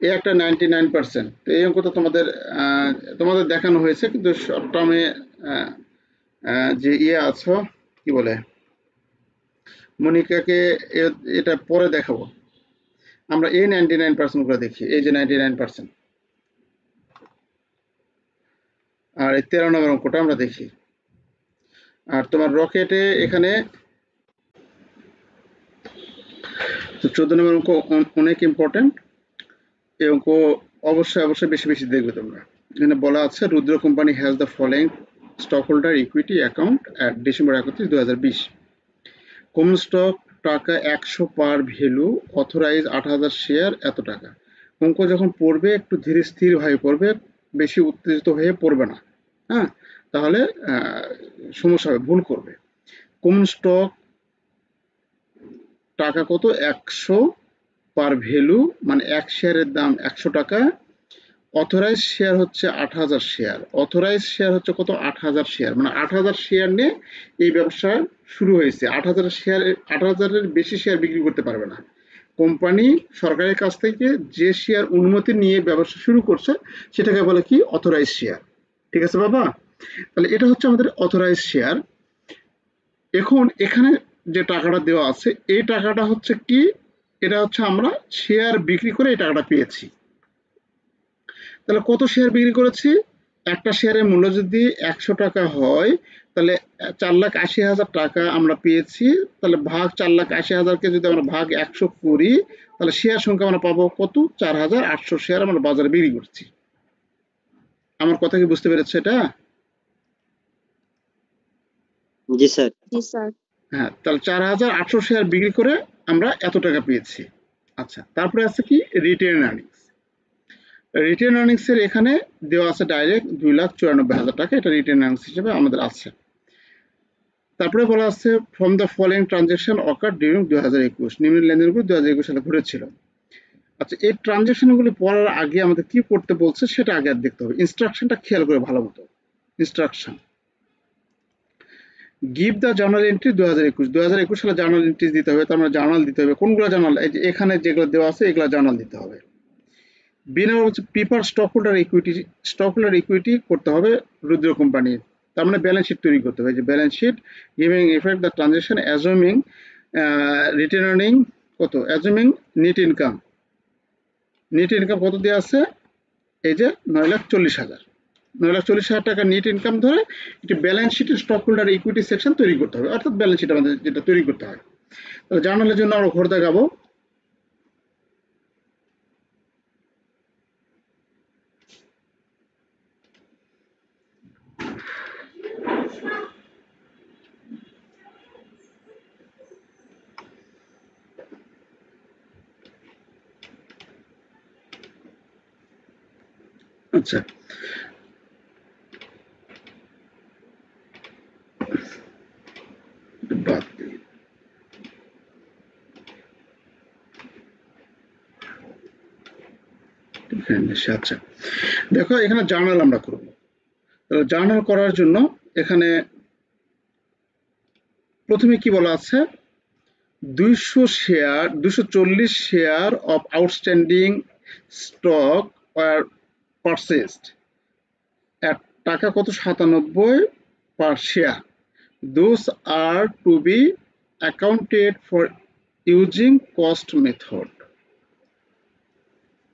এই একটা 99%, তো এই অঙ্কটা তোমাদের দেখানো হয়েছে, কিন্তু শর্ট টার্মে যে আছো, কি বলে, মনিকাকে এটা পরে দেখাবো। আমরা এই 99% গুলো দেখি, এই যে 99%, আর এই 13 নম্বর অঙ্কটা আমরা দেখি। আর তোমার রকেটে এখানে 14 নম্বর অঙ্ক অনেক ইম্পর্টেন্ট। এই অঙ্ক অবশ্যই বেশি বেশি দেখবে তোমরা। এখানে বলা আছে Rudra company has the following stock holder equity account at December 31, 2020। Common stock টাকা 100 পার ভ্যালু, অথরাইজ 8,000 শেয়ার এত টাকা। অঙ্ক যখন পড়বে একটু ধীরে স্থির ভাবে পড়বে, বেশি উত্তেজিত হয়ে পড়বে না, হ্যাঁ, তাহলে সমস্যা হবে, ভুল করবে। কমন স্টক টাকা কত, 100 পার ভ্যালু, মানে এক শেয়ারের দাম 100 টাকা। অথরাইজ শেয়ার হচ্ছে 8,000 শেয়ার। অথরাইজ শেয়ার হচ্ছে কত, 8,000 শেয়ার, মানে 8,000 শেয়ার নিয়ে এই ব্যবসা শুরু হয়েছে। 8,000 শেয়ার, 8,000-এর বেশি শেয়ার বিক্রি করতে পারবে না কোম্পানি। সরকারের কাছ থেকে যে শেয়ার অনুমতি নিয়ে ব্যবসা শুরু করছে সেটাকে বলে কি, অথরাইজ শেয়ার। ঠিক আছে বাবা? তাহলে এটা হচ্ছে আমাদের অথরাইজ শেয়ার। এখন এখানে যে টাকাটা দেওয়া আছে, এই টাকাটা হচ্ছে কি, এটা হচ্ছে আমরা শেয়ার বিক্রি করে এই টাকাটা পেয়েছি। তাহলে কত শেয়ার বিক্রি করেছি? একটা শেয়ারের মূল্য যদি 100 টাকা হয়, তাহলে 4,80,000 টাকা আমরা পেয়েছি। তাহলে ভাগ 4,80,000-কে যদি আমরা ভাগ 100 করি, তাহলে শেয়ার সংখ্যা আমরা পাবো কত, 4,800 শেয়ার আমরা বাজারে বিক্রি করছি। আমার কথা কি বুঝতে পেরেছে এটা? জি স্যার। জি স্যার। হ্যাঁ, তাহলে 4,800 শেয়ার বিক্রি করে আমরা এত টাকা পেয়েছি। আচ্ছা, তারপরে আছে কি, রিটেন আর্নিংস। রিটেন আর্নিংস এর এখানে দেওয়া আছে ডাইরেক্ট 2,94,000 টাকা, এটা রিটেন আর্নিংস হিসেবে আমাদের আছে। তারপরে বলা আছে from the following transaction ochre during 2021, নিম্ন লেনদেনগুলো 2021 সালে ঘটেছিল। আচ্ছা, এই ট্রানজাকশনগুলি পড়ার আগে আমাদের কি করতে বলছে সেটা আগে দেখতে হবে। ইনস্ট্রাকশনটা খেয়াল করে ভালো মতো। Instruction, give the journal entry 2021 সালে জার্নাল এন্ট্রিজ দিতে হবে। তার মানে জার্নাল দিতে হবে। কোনগুলো জার্নাল? এই যে এখানে যেগুলো দেওয়া আছে এগুলো জার্নাল দিতে হবে। বি নাম্বার হচ্ছে প্রিপার stock holder equity. Stock holder equity করতে হবে রুদ্র কোম্পানির। তার মানে ব্যালেন্স শিট তৈরি করতে হবে। যে balance sheet giving effect the transaction assuming retained earning কত, assuming net income. Net income কত দেওয়া আছে? এই যে 9,40,000। 9,40,000 টাকা নেট ইনকাম ধরে একটি ব্যালেন্স শিটের স্টক হোল্ডার ইকুইটি সেকশন তৈরি করতে হবে, অর্থাৎ ব্যালেন্স শিট আমাদের যেটা তৈরি করতে হয়। তাহলে জার্নালের জন্য আমরা ঘর দেখাবো। আচ্ছা, বাদ দিই। আচ্ছা, দেখো এখানে জার্নাল আমরা করব। তাহলে জার্নাল করার জন্য এখানে প্রথমে কি বলা আছে, 240 শেয়ার অফ আউটস্ট্যান্ডিং স্টক আর পারচেসড এট টাকা কত, 97 par share. Those are to be accounted for using cost method.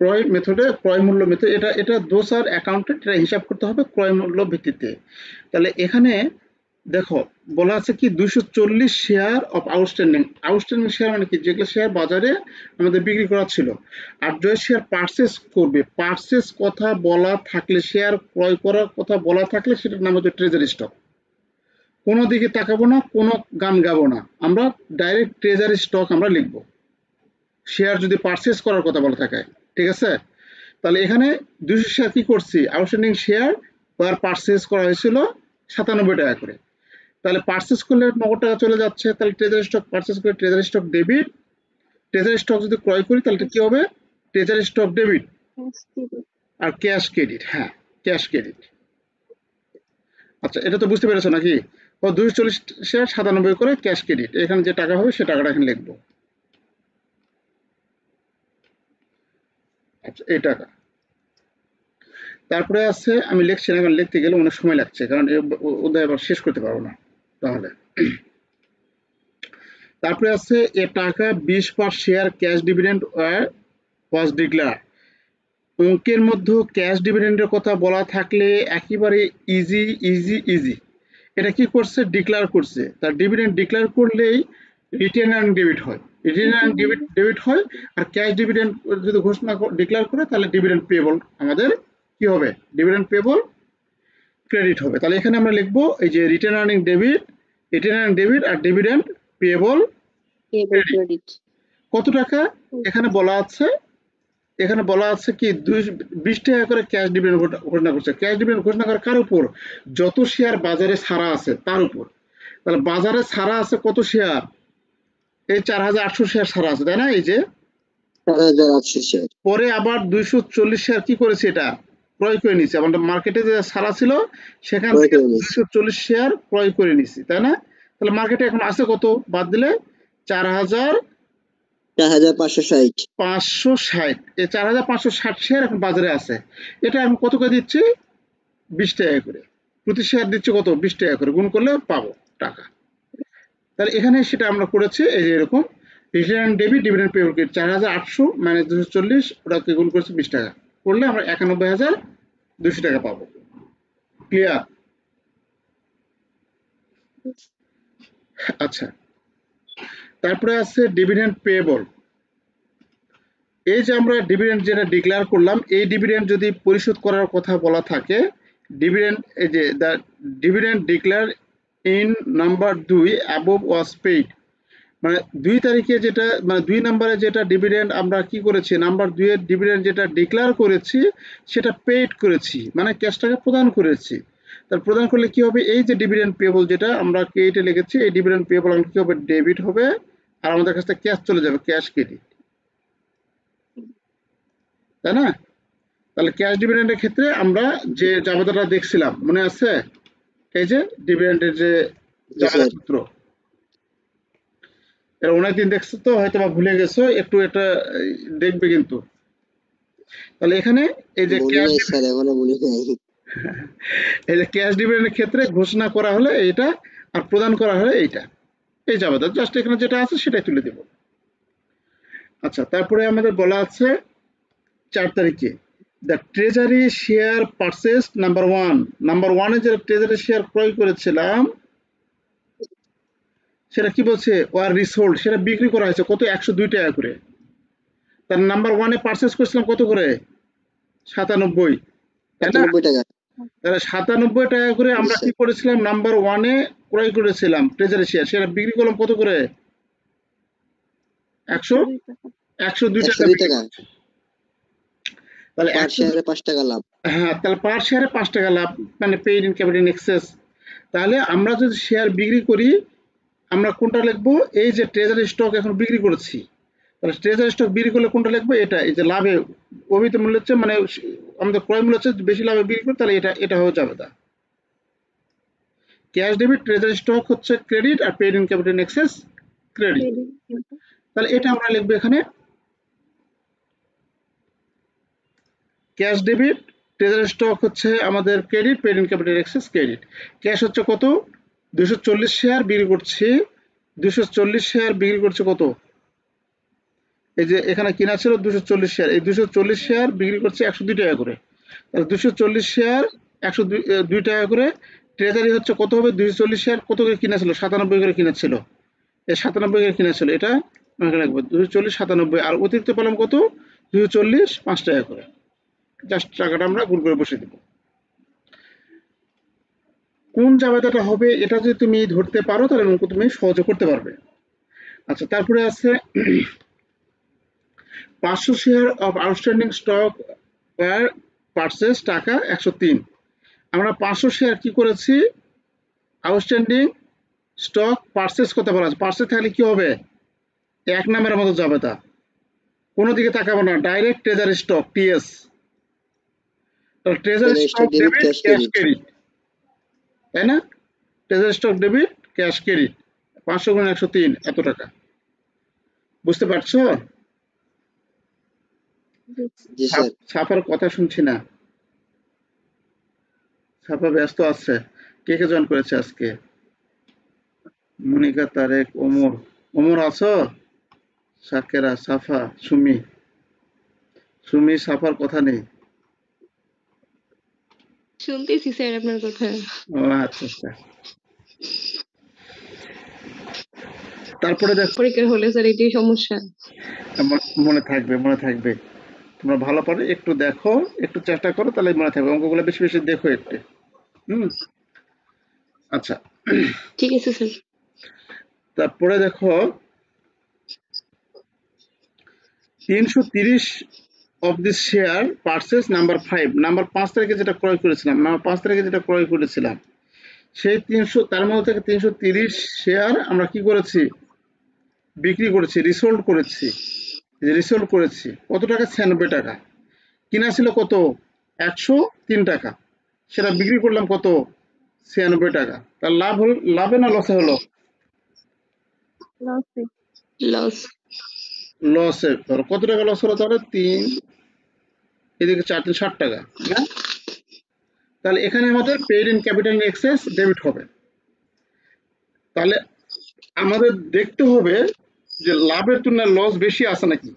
ক্রয় মেথডে, ক্রয় মূল্য মেথড, এটা দোষ আর অ্যাকাউন্টেড, এটা হিসাব করতে হবে ক্রয় মূল্য ভিত্তিতে। তাহলে এখানে দেখো বলা আছে কি, 240 share of outstanding. Outstanding share মানে কি, যেগুলো শেয়ার বাজারে আমাদের বিক্রি করা ছিল। আর যে শেয়ার পারচেস করবে, পারচেস কথা বলা থাকলে, শেয়ার ক্রয় করার কথা বলা থাকলে সেটার নাম হচ্ছে ট্রেজারি স্টক। কোনো দিকে তাকাবো না, কোনো গান গাবো না, আমরা ডাইরেক্ট ট্রেজারি স্টক আমরা লিখবো শেয়ার যদি পারচেস করার কথা বলা থাকে। ঠিক আছে? তাহলে এখানে 200 শেয়ার কি করছি, আউটস্ট্যান্ডিং শেয়ার আর পারচেস করা হয়েছিল 97 টাকা করে। তাহলে পারচেস করলে 9 টাকা চলে যাচ্ছে, তাহলে ট্রেজারি স্টক পারচেস করে treasury stock debit. Treasury stock যদি ক্রয় করি তাহলে কি হবে, ট্রেজারি স্টক ডেবিট। আর ক্যাশ ক্রেডিট, হ্যাঁ ক্যাশ ক্রেডিট। আচ্ছা, এটা তো বুঝতে পেরেছো নাকি? 240 শেয়ার 97 করে ক্যাশ ক্রেডিট, এখানে যে টাকা হবে সে টাকাটা এখানে লিখবো। আচ্ছা, এই টাকা। তারপরে আছে, আমি লিখছি না কারণ লিখতে গেলে অনেক সময় লাগছে, কারণ ওদের আবার শেষ করতে পারবো না তাহলে। তারপরে আছে এ টাকা 20 পার শেয়ার ক্যাশ ডিভিডেন্ড ওয়াজ ডিক্লেয়ার। অঙ্কের মধ্যে ক্যাশ ডিভিডেন্ডের কথা বলা থাকলে একেবারে ইজি ইজি ইজি, এটা কি করছে, ডিক্লেয়ার করছে। তার ডিভিডেন্ড ডিক্লেয়ার করলেই রিটেন আর্নিং ডেবিট হয়, রিটেন আর্নিং ডেবিট হয়। আর ক্যাশ ডিভিডেন্ড যদি ঘোষণা ডিক্লেয়ার করে তাহলে ডিভিডেন্ড পেয়েবল আমাদের কি হবে, ডিভিডেন্ড পেয়েবল ক্রেডিট হবে। তাহলে এখানে আমরা লিখবো এই যে রিটেন আর্নিং ডেবিট আর ডিভিডেন্ড পেয়েবল ক্রেডিট। কত টাকা এখানে বলা আছে কি 20 টাকা করে ক্যাশ ডিভিডেন্ড ঘোষণা করছে। ক্যাশ ডিভিডেন্ড ঘোষণা করে কার উপর, যত শেয়ার বাজারে ছাড়া আছে তার উপর। তাহলে বাজারে ছাড়া আছে কত শেয়ার, এই 4800 শেয়ার ছাড়া আছে, তাই না? এই যে 4800 শেয়ার। পরে আবার 240 শেয়ার কি করেছে, এটা ক্রয় করে নিছে। আমাদের মার্কেটে যে ছাড়া ছিল সেখান থেকে 240 শেয়ার ক্রয় করে নিছি, তাই না? তাহলে মার্কেটে এখন আছে কত, বাদ দিলে 4560। এই 4560 শেয়ার এখন বাজারে আছে। এটা এখন কত করে দিচ্ছি, 20 টাকা করে প্রতি শেয়ার দিচ্ছে, কত, 20 টাকা করে, গুণ করলে পাবো টাকা। তাহলে এখানে সেটা আমরা করেছি এই যে এরকম, written debit dividend payable 4800 minus 240, ওটাকে গুণ করেছি 20 টাকা করলে আমরা 91200 টাকা পাবো। ক্লিয়ার? আচ্ছা, তারপরে আছে ডিভিডেন্ড পেয়েবল। এই যে আমরা ডিভিডেন্ড যেটা ডিক্লেয়ার করলাম, এই ডিভিডেন্ড যদি পরিশোধ করার কথা বলা থাকে, ডিভিডেন্ড এই যে the dividend declare in number 2 above was paid, মানে 2 তারিখে যেটা, মানে 2 নম্বরে যেটা ডিভিডেন্ড আমরা কি করেছি, নাম্বার 2 এর ডিভিডেন্ড যেটা ডিক্লেয়ার করেছি সেটা পেইড করেছি, মানে ক্যাশ টাকা প্রদান করেছি। তার প্রদান করলে কি হবে, এই যে ডিভিডেন্ড পেয়েবল যেটা আমরা ক্রেডিটে লিখেছি, এই ডিভিডেন্ড পেয়েবল আমাদের কি হবে, ডেবিট হবে, আর আমাদের কাছে ক্যাশ চলে যাবে, ক্যাশ ক্রেডিট, তাই না? তাহলে ক্যাশ ডিভিডেন্ডের ক্ষেত্রে আমরা যে জাবেদাটা দেখছিলাম মনে আছে, এই যে ডিভিডেন্ডের যে জাবেদা সূত্র, এর অনেকদিন দেখছো তো হয়তো বা ভুলে গেছো, একটু এটা দেখবে কিন্তু। তাহলে এখানে এই যে ক্যাশ এই যে ক্যাশ ডিভিডেন্ডের ক্ষেত্রে ঘোষণা করা হলে এইটা, আর প্রদান করা হলে এইটা, এই জাবেদা জাস্ট এখানে যেটা আছে সেটাই তুলে দেব। আচ্ছা, তারপরে আমাদের বলা আছে 4 তারিখে the treasury share purchase number 1 এ যে ট্রেজারি শেয়ার ক্রয় করেছিলাম সেটা কি বলছে, ওয়ার রিসোল্ড, সেটা বিক্রি করা হয়েছে কত, 102 টাকা করে। তার নাম্বার 1 এ পারচেজ করেছিলাম কত করে, 97, তাই না? তাহলে 97 টাকা করে আমরা কি করেছিলাম, নাম্বার 1 এ ক্রয় করেছিলাম ট্রেজারি শেয়ার, সেটা বিক্রি করলাম কত করে, 102 টাকা। তাহলে পার শেয়ারে 5 টাকা লাভ। হ্যাঁ, তাহলে পার শেয়ারে 5 টাকা লাভ, মানে paid in capital in access. তাহলে আমরা যদি শেয়ার বিক্রি করি, আমরা কোনটা লিখবো, এই যে ট্রেজারি স্টক এখন বিক্রি করেছি, তাহলে ট্রেজারি স্টক বিক্রি করলে কোনটা লিখবো, এটা, এই যে লাভে অভিহিত মূল্য হচ্ছে, মানে আমাদের ক্রয় মূল্য হচ্ছে বেশি লাভে বিক্রি করে, তাহলে এটা হয়ে যাবে। তা ক্যাশ ডেবিট ট্রেজারি স্টক হচ্ছে ক্রেডিট, আর paid in capital in excess credit. তাহলে এটা আমরা লিখবো এখানে, ক্যাশ ডেবিট ট্রেজারি স্টক হচ্ছে আমাদের credit, paid in capital excess credit. Cash হচ্ছে কত, 240 শেয়ার বিক্রি করছি, 240 শেয়ার বিক্রি করছে কত, এই যে এখানে কিনা ছিল 240 শেয়ার, এই 240 শেয়ার বিক্রি করছে 102 টাকা করে। তাহলে 240 শেয়ার 102 টাকা করে। ট্রেজারি হচ্ছে কত হবে, 240 শেয়ার কত করে কিনা ছিল, 97 করে কিনা ছিল, এই 97 করে কিনা ছিল, এটা লাগবে 240 97, আর অতিরিক্ত পেলাম কত, 240 5 টাকা করে। জাস্ট টাকাটা আমরা গুণ করে বসে দেব। কোন জাবেদাটা হবে এটা যদি তুমি ধরতে পারো তাহলে অঙ্ক তুমি সহজে করতে পারবে। আচ্ছা, তারপরে আছে 500 share of outstanding stock were purchase টাকা 103। আমরা 500 শেয়ার কি করেছি, আউটস্ট্যান্ডিং স্টক পারচেজ করতে পারা আছে। পারচেজ থাকলে কি হবে, এক নামের মতো জাবেদা, কোনো দিকে তাকাবো না, direct treasury stock TS. Treasury stock debit cash credit, তাই না? Treasury stock debit cash credit, 500 গুণ 103 এত টাকা। বুঝতে পারছো? ছাপার কথা শুনছি না, ছাপা ব্যস্ত আছে। কে কে জয়েন করেছে আজকে, মনিকা, তারেক, ওমর আছো, সাকেরা, সাফা, সুমি সাফার কথা নেই, শুনতেছি স্যার আপনার কথা। ও আচ্ছা আচ্ছা, তারপরে দেখো, পরীক্ষা হলে স্যার এটাই সমস্যা। মনে থাকবে, মনে থাকবে। তোমরা ভালো পারো, একটু দেখো, একটু চেষ্টা করো, তাহলে মনে থাকবে। অঙ্কগুলো বেশি বেশি দেখো একটু। আচ্ছা, ঠিক আছে স্যার। তারপরে দেখো 330 of this share purchase number 5, number 5 তারিখে যেটা ক্রয় করেছিলাম, নাম্বার 5 তারিখে যেটা ক্রয় করেছিলাম, সেই 300, তার মধ্যে থেকে 330 শেয়ার আমরা কি করেছি, বিক্রি করেছি, রিসোল্ড করেছি। রিসোল্ড করেছি কত টাকা? 96 টাকা। কিনা ছিল কত? 103 টাকা। সেটা বিক্রি করলাম কত? 96 টাকা। তার লাভ হল, লাভে না লসে হলো? লস। লসে। কত টাকা লস হলো তাহলে? 3, এদিকে 4 3 60 টাকা। হ্যাঁ, তাহলে এখানে আমাদের paid in capital excess debit হবে। তাহলে আমাদের দেখতে হবে যে লাভের তুলনায় লস বেশি আছে নাকি।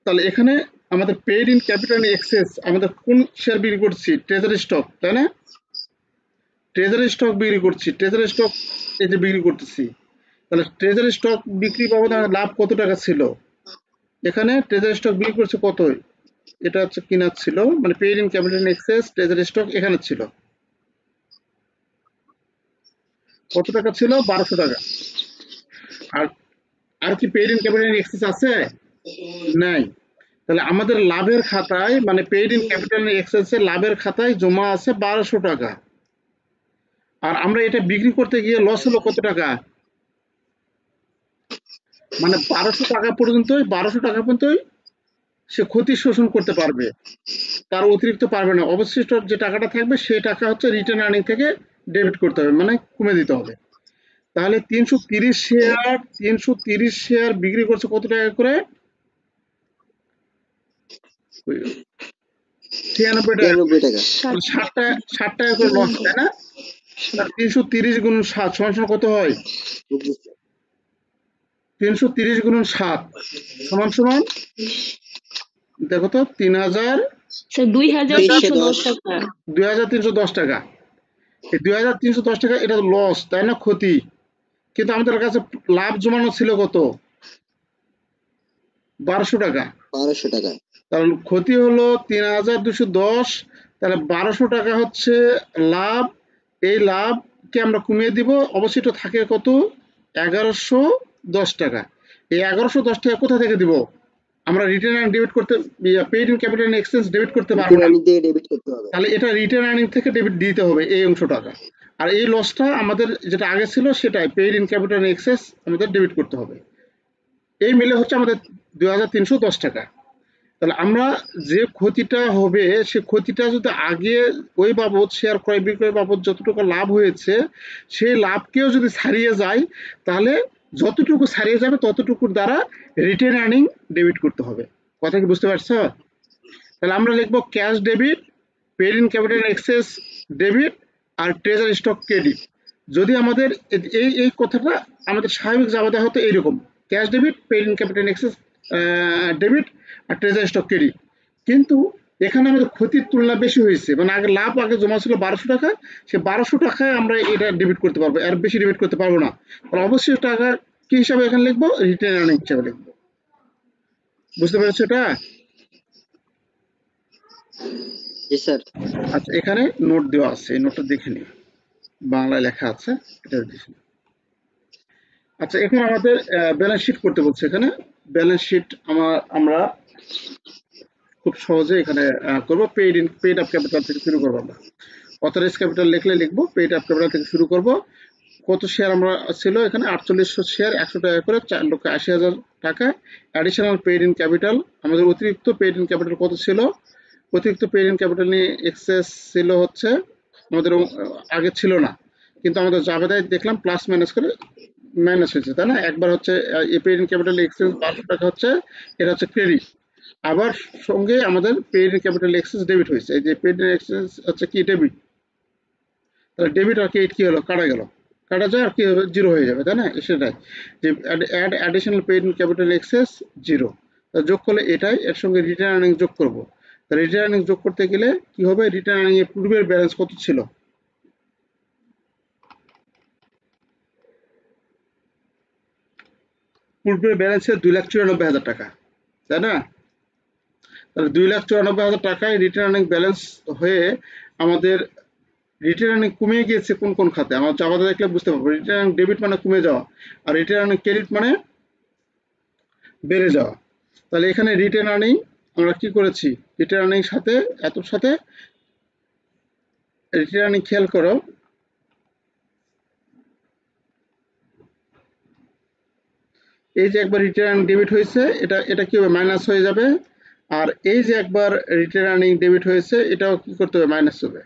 তাহলে এখানে আমাদের পেইড ইন ক্যাপিটাল এক্সেস, আমাদের কোন শেয়ার বিক্রি করছি? ট্রেজারি স্টক, তাই না? ট্রেজারি স্টক বিক্রি করছি, ট্রেজারি স্টক এই যে বিক্রি করতেছি। তাহলে ট্রেজারি স্টক বিক্রি বাবদ আমার লাভ কত টাকা ছিল? এখানে ট্রেজারি স্টক বিক্রি করছে কত? এটা হচ্ছে কিনা ছিল, মানে paid in capital excess treasury stock এখানে ছিল কত টাকা ছিল? 1200 টাকা। আর আর কি পেইড ইন ক্যাপিটাল এক্সেস আছে? নাই। তাহলে আমাদের লাভের খাতায়, মানে পেইড ইন ক্যাপিটাল এক্সেস এর লাভের খাতায় জমা আছে 1200 টাকা। আর আমরা এটা বিক্রি করতে গিয়ে লস হলো কত টাকা? মানে 1200 টাকা পর্যন্তই, 1200 টাকা পর্যন্তই সে ক্ষতি শোষণ করতে পারবে, তার অতিরিক্ত পারবে না। অবশিষ্ট যে টাকাটা থাকবে সেই টাকা হচ্ছে রিটার্ন আর্নিং থেকে ডেবিট করতে হবে, মানে কমে দিতে হবে। তাহলে 330 শেয়ার বিক্রি করছে কত টাকা করে? 96 টাকা। 93 টাকা। 60 টাকা করে লস, তাই না? 330 গুণ 7 সমান কত হয়? 330 গুণ 7 সমান সমান দেখো তো 3000, স্যার 2310 টাকা। 2310 টাকা। এই 2310 টাকা এটা লস, তাই না? ক্ষতি। কিন্তু আমাদের কাছে লাভ জমানো ছিল কত? 1200 টাকা। 1200 টাকা। তাহলে ক্ষতি হলো 3210। তাহলে 1200 টাকা হচ্ছে লাভ। এই লাভকে আমরা কমিয়ে দিব, অবশিষ্ট থাকে কত? 1110 টাকা। এই 1110 টাকা কোথা থেকে দিব? আমরা রিটার্ন আর্নিং ডেবিট করতে, paid in capital exchange debit করতে পারবো না। দিয়ে ডেবিট করতে হবে। তাহলে এটা রিটার্ন আর্নিং থেকে ডেবিট দিতে হবে এই অংশ টাকা। আর এই লসটা আমাদের যেটা আগে ছিল সেটাই পেইড ইন ক্যাপিটাল এক্সেস আমাদের ডেবিট করতে হবে। এই মিলে হচ্ছে আমাদের 2310 টাকা। তাহলে আমরা যে ক্ষতিটা হবে, সে ক্ষতিটা যদি আগে ওই বাবদ শেয়ার ক্রয় বিক্রয় বাবদ যতটুকু লাভ হয়েছে সেই লাভকেও যদি ছাড়িয়ে যায়, তাহলে যতটুকু ছাড়িয়ে যাবে ততটুকুর দ্বারা রিটেন আর্নিং ডেবিট করতে হবে। কথা কি বুঝতে পারছো? তাহলে আমরা লিখবো cash debit, paid in capital excess debit, আর ট্রেজারি স্টক ক্রেডিট। যদি আমাদের এই এই কথাটা আমাদের স্বাভাবিক জাবেদা হতো এইরকম, cash debit, paid in capital excess debit, আর ট্রেজারি স্টক ক্রেডিট। কিন্তু এখানে আমাদের ক্ষতির তুলনা বেশি হয়েছে, মানে আগে লাভ আগে জমা ছিল 1200 টাকা, সে 1200 টাকায় আমরা এটা ডেবিট করতে পারবো, আর বেশি ডেবিট করতে পারবো না। তাহলে অবশ্যই টাকা কি হিসাবে এখানে লিখবো? রিটেন আর্নিং হিসাবে লিখবো। বুঝতে পেরেছো এটা? জি স্যার। আচ্ছা, এখানে নোট দেওয়া আছে, এই নোটটা দেখে নিই, বাংলায় লেখা আছে, এটা দেখে নিই। আচ্ছা, এখন আমাদের ব্যালেন্স শিট করতে বলছে। এখানে ব্যালেন্স শিট আমরা খুব সহজে এখানে করব। পেইড আপ ক্যাপিটাল থেকে শুরু করবো। আমরা অথরাইজ ক্যাপিটাল লিখবো, পেইড আপ ক্যাপিটাল থেকে শুরু করব। কত শেয়ার আমরা ছিল এখানে? 4800 শেয়ার, 100 টাকা করে, 4,80,000 টাকা। অ্যাডিশনাল পেইড ইন ক্যাপিটাল, আমাদের অতিরিক্ত পেইড ইন ক্যাপিটাল কত ছিল? অতিরিক্ত পেইড ইন ক্যাপিটাল নিয়ে এক্সেস ছিল হচ্ছে আমাদের আগে ছিল না, কিন্তু আমাদের জাবেদায় দেখলাম প্লাস মাইনাস করে মাইনাস হয়েছে, তাই না? একবার হচ্ছে পেইড ইন ক্যাপিটাল এক্সেস 1200 টাকা হচ্ছে, এটা হচ্ছে ক্রেডিট। আবার সঙ্গে আমাদের paid in capital excess debit হয়েছে। এই যে পেইড ইন এক্সেস হচ্ছে কি? ডেবিট। তাহলে ডেবিট আর ক্রেডিট কি হলো? কাটা গেল। কাটা যায় আর কি হবে? জিরো হয়ে যাবে, তাই না? সেটাই যে add additional paid in capital excess zero. যোগ করলে এটাই, এর সঙ্গে রিটার্ন আর্নিং যোগ করব। রিটার্ন আর্নিং যোগ করতে গেলে কি হবে? রিটার্ন আর্নিং এর পূর্বের ব্যালেন্স কত ছিল? পূর্বে ব্যালেন্সে 2,94,000 টাকা, তাই না? তাহলে 2,94,000 টাকায় রিটার্ন আর্নিং ব্যালেন্স হয়ে আমাদের রিটার্ন আর্নিং কমে গিয়েছে কোন কোন খাতে আমার চাপাতে দেখলে বুঝতে পারবো। রিটার্ন আর্নিং ডেবিট মানে কমে যাওয়া, আর রিটার্ন আর্নিং ক্রেডিট মানে বেড়ে যাওয়া। তাহলে এখানে রিটার্ন আর্নিং আমরা কি করেছি, রিটার্ন আর্নিং সাথে এতর সাথে রিটার্ন আর্নিং খেয়াল করো, এই যে একবার রিটার্ন ডেবিট হয়েছে এটা এটা কি হবে, মাইনাস হয়ে যাবে। আর এই যে একবার রিটার্ন আর্নিং ডেবিট হয়েছে এটাও কি করতে হবে, মাইনাস হবে।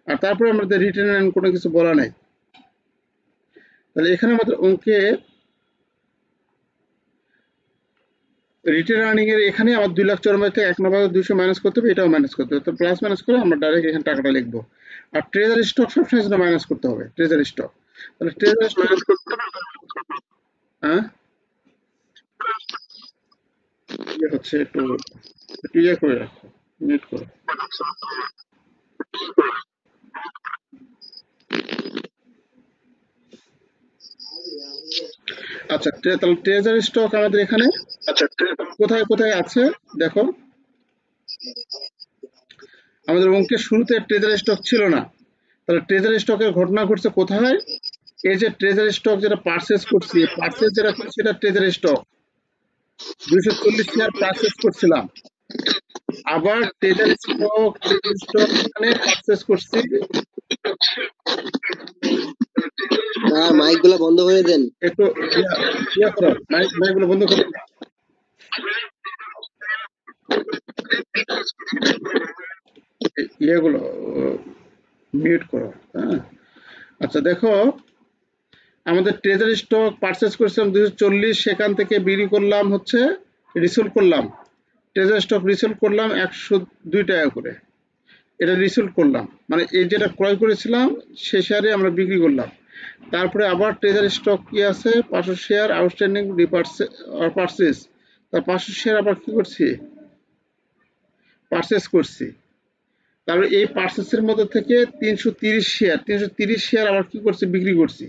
আর তারপরে আমাদের রিটার্ন আর্নিং কোনো কিছু বলা নাই। তাহলে এখানে আমাদের অঙ্কে রিটার্ন আর্নিং এর এখানে আমার 2,94,000 থেকে 1,02,000 মাইনাস করতে হবে, এটাও মাইনাস করতে হবে। তো প্লাস মাইনাস করে আমরা ডাইরেক্ট এখানে টাকাটা লিখবো। আর ট্রেজারি স্টক সবসময় জন্য মাইনাস করতে হবে, ট্রেজারি স্টক। তাহলে ট্রেজারি স্টক হ্যাঁ ইয়ে হচ্ছে একটু একটু ইয়ে করে রাখো, মিউট করো। আচ্ছা তাহলে ট্রেজারি স্টক আমাদের এখানে কোথায় কোথায় আছে দেখো, আমাদের অঙ্কের শুরুতে ট্রেজারি স্টক ছিল না। তাহলে ট্রেজারি স্টকের ঘটনা ঘটছে কোথায়, এই যে ট্রেজারি স্টক যেটা পারচেজ করছি, পারচেজ যেটা করছি সেটা ট্রেজারি স্টক 240 শেয়ার পারচেজ করছিলাম। আবার ট্রেজারি স্টক এখানে পারচেজ করছি, মাইক গুলা বন্ধ করে দেন। একটু ইয়া করো, মাইক গুলো বন্ধ করো, ইয়েগুলো মিউট করো। হ্যাঁ আচ্ছা দেখো, আমাদের ট্রেজারি স্টক পারচেজ করেছিলাম 240, সেখান থেকে বিক্রি করলাম হচ্ছে রিসেল করলাম, ট্রেজারি স্টক রিসেল করলাম 102 টাকা করে, এটা রিসেল করলাম মানে এই যেটা ক্রয় করেছিলাম সে শেয়ারে আমরা বিক্রি করলাম। তারপরে আবার ট্রেজারি স্টক কি আছে, 500 শেয়ার আউটস্ট্যান্ডিং পারচেজ, তার 500 শেয়ার আবার কি করছি, পারচেজ করছি। তারপরে এই পারচেজের মধ্যে থেকে 330 শেয়ার আবার কি করছি, বিক্রি করছি।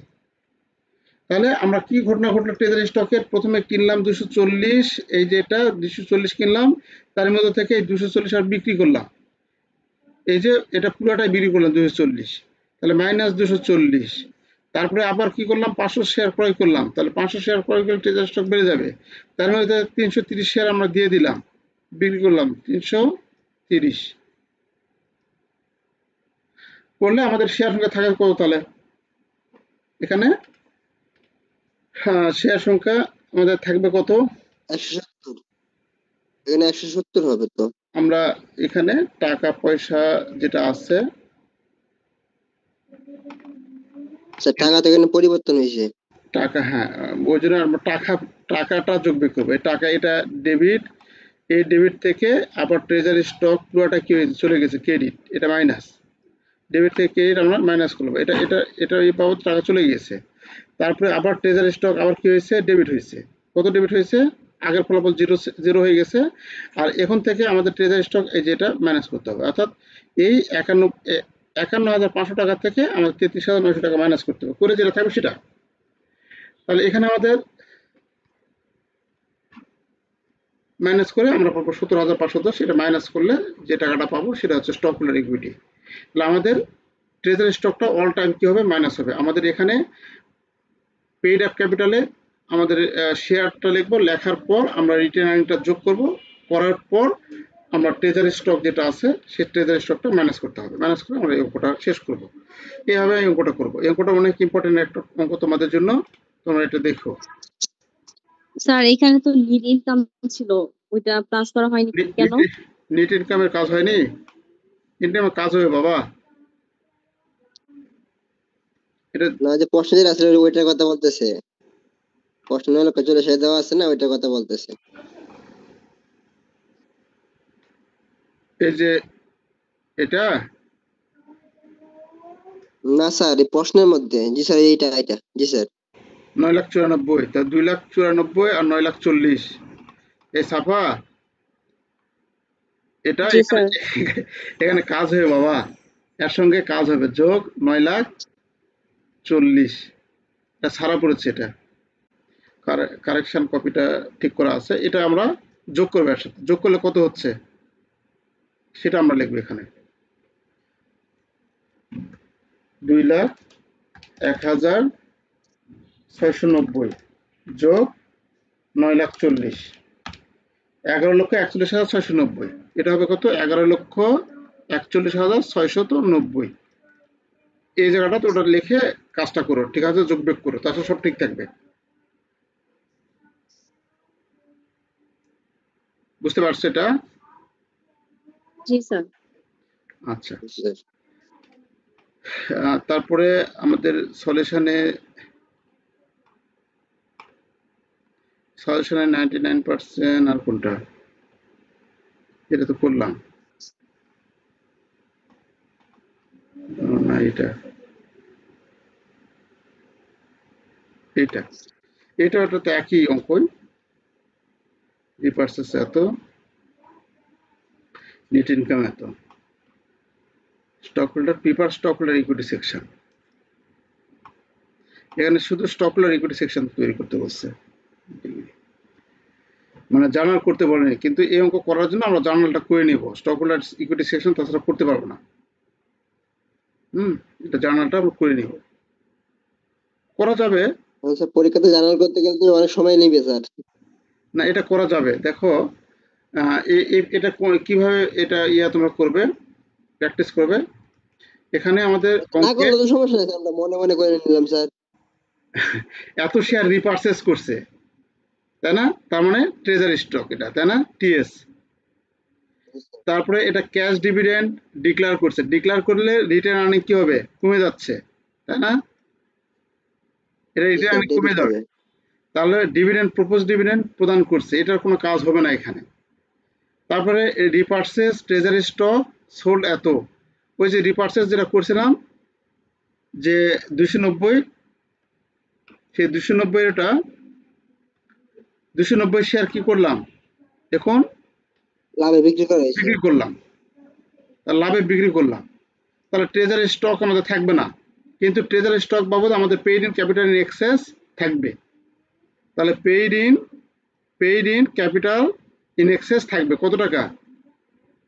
তাহলে আমরা কি ঘটনা ঘটলো ট্রেজারি স্টকের, প্রথমে কিনলাম 240, এই যে এটা 240 কিনলাম, তার মধ্যে থেকে এই 240 আর বিক্রি করলাম, এই যে এটা পুরোটাই বিক্রি করলাম 240, তাহলে মাইনাস 240। তারপরে আবার কি করলাম, 500 শেয়ার ক্রয় করলাম, তাহলে 500 শেয়ার ক্রয় করলে ট্রেজারি স্টক বেড়ে যাবে, তার মধ্যে 330 শেয়ার আমরা দিয়ে দিলাম, বিক্রি করলাম 330 করলে আমাদের শেয়ার সংখ্যা থাকে কত, তাহলে এখানে শেয়ার সংখ্যা আমাদের থাকবে কত, 170, এখানে 170 হবে। তো আমরা এখানে টাকা পয়সা যেটা আছে, টাকা তো এখানে পরিবর্তন হয়েছে, টাকা হ্যাঁ ওই জন্য আমরা টাকাটা যোগ বিয়োগ করবো, এই টাকা এটা ডেবিট, এই ডেবিট থেকে আবার ট্রেজারি স্টক পুরোটা কি হয়েছে, চলে গেছে ক্রেডিট, এটা মাইনাস, ডেবিট থেকে ক্রেডিট আমরা মাইনাস করবো, এটা এটা এটা এই বাবদ টাকা চলে গিয়েছে। তারপরে আবার ট্রেজারি স্টক আবার কি হয়েছে, ডেবিট হয়েছে, কত ডেবিট হয়েছে, আগের ফলাফল জিরো হয়ে গেছে। আর এখন থেকে আমাদের ট্রেজারি স্টক এই যেটা মাইনাস করতে হবে, অর্থাৎ এই 51,500 টাকা থেকে আমাদের 33,900 টাকা মাইনাস করতে হবে, করে যেটা থাকবে সেটা। তাহলে এখানে আমাদের মাইনাস করে আমরা পাবো 17,510, এটা মাইনাস করলে যে টাকাটা পাবো সেটা হচ্ছে স্টক হোল্ডার ইকুইটি। তাহলে আমাদের ট্রেজারি স্টকটা অল টাইম কি হবে, মাইনাস হবে। আমাদের এখানে পেইড আপ ক্যাপিটালে আমাদের শেয়ারটা লিখবো, লেখার পর আমরা রিটার্ন আর্নিংটা যোগ করব, করার পর আমরা ট্রেজারি স্টক যেটা আছে সেই ট্রেজারি স্টকটা মাইনাস করতে হবে, মাইনাস করে আমরা এই অঙ্কটা শেষ করব। এইভাবে এই অঙ্কটা করবো, এই অঙ্কটা অনেক ইম্পর্টেন্ট একটা অঙ্ক তোমাদের জন্য, তোমরা এটা দেখো। স্যার এখানে তো নিট ইনকাম ছিল, ওইটা প্লাস করা হয়নি কেন? নেট ইনকামের কাজ হয়নি, ইনকামের কাজ হবে বাবা, এটা না যে প্রশ্ন যেটা আছে ওইটার কথা বলতেছে, প্রশ্ন হলো চলে সে দেওয়া আছে না, ওইটার কথা বলতেছে। এই যে এটা না স্যার এই প্রশ্নের মধ্যে, জি স্যার এইটা এটা, জি স্যার 9,94,000, তা 2,94,000 আর 9,40,000, এই ছাপা এটা জি স্যার। এখানে কাজ হবে বাবা, এর সঙ্গে কাজ হবে যোগ 9,40,000, এটা ছাড়া পড়েছে এটা। কারেকশন কপিটা ঠিক করা আছে, এটা আমরা যোগ করবো একসাথে। যোগ করলে কত হচ্ছে সেটা আমরা লিখবো এখানে। 2,01,690 যোগ 9,40,000, 11,41,690। এটা হবে কত? 11,41,690। এই জায়গাটা তো ওটা লিখে কাজটা করো, ঠিক আছে? যোগ বিয়োগ করো, তাছাড়া সব ঠিক থাকবে। বুঝতে পারছো এটা? জি স্যার। আচ্ছা, স্যার তারপরে আমাদের সলিউশনে 99% আর কোনটা, এটা তো করলাম না, এটা এটা এটা ওটা তো একই অঙ্কই, রিপার্সেস এত, নেট ইনকাম এত, stock holder, প্রিপার stock holder equity section. এখানে শুধু স্টক হোল্ডার ইকুইটি সেকশন তৈরি করতে বলছে, মানে জার্নাল করতে বলেনি, কিন্তু এই অঙ্ক করার জন্য আমরা জার্নালটা করে নিব। স্টক হোল্ডার ইকুইটি সেকশন তাছাড়া করতে পারবো না। এটা জার্নালটা আমরা করে নিব, করা যাবে স্যার পরীক্ষাতে জার্নাল করতে গেলে তো অনেক সময় নেবে স্যার। না, এটা করা যাবে। দেখো এটা কিভাবে এটা তোমরা করবে, প্র্যাকটিস করবে। এখানে আমাদের না অঙ্কে করলে তো সমস্যা নেই, আমরা মনে মনে করে নিলাম স্যার। এত শেয়ার রিপারচেস করছে, তাই না? তার মানে ট্রেজারি স্টক এটা, তাই না? টিএস। তারপরে এটা ক্যাশ ডিভিডেন্ড ডিক্লেয়ার করছে, ডিক্লেয়ার করলে রিটার্ন আর্নিং কি হবে? কমে যাচ্ছে, তাই না? এটা রিটার্ন আর্নিং কমে যাবে। তাহলে ডিভিডেন্ড, প্রপোজ ডিভিডেন্ড প্রদান করছে, এটার কোনো কাজ হবে না এখানে। তারপরে রিপারচেস ট্রেজারি স্টক সোল্ড এত, ওই যে রিপারচেস যেটা করছিলাম যে 290, সেই 290 এটা 290 শেয়ার কি করলাম এখন? লাভে বিক্রি করা হয়েছে। বিক্রি করলাম, তার লাভে বিক্রি করলাম। তাহলে ট্রেজারি স্টক আমাদের থাকবে না, কিন্তু ট্রেজারি স্টক বাবদ আমাদের paid in capital in access থাকবে। তাহলে paid in capital in access থাকবে কত টাকা?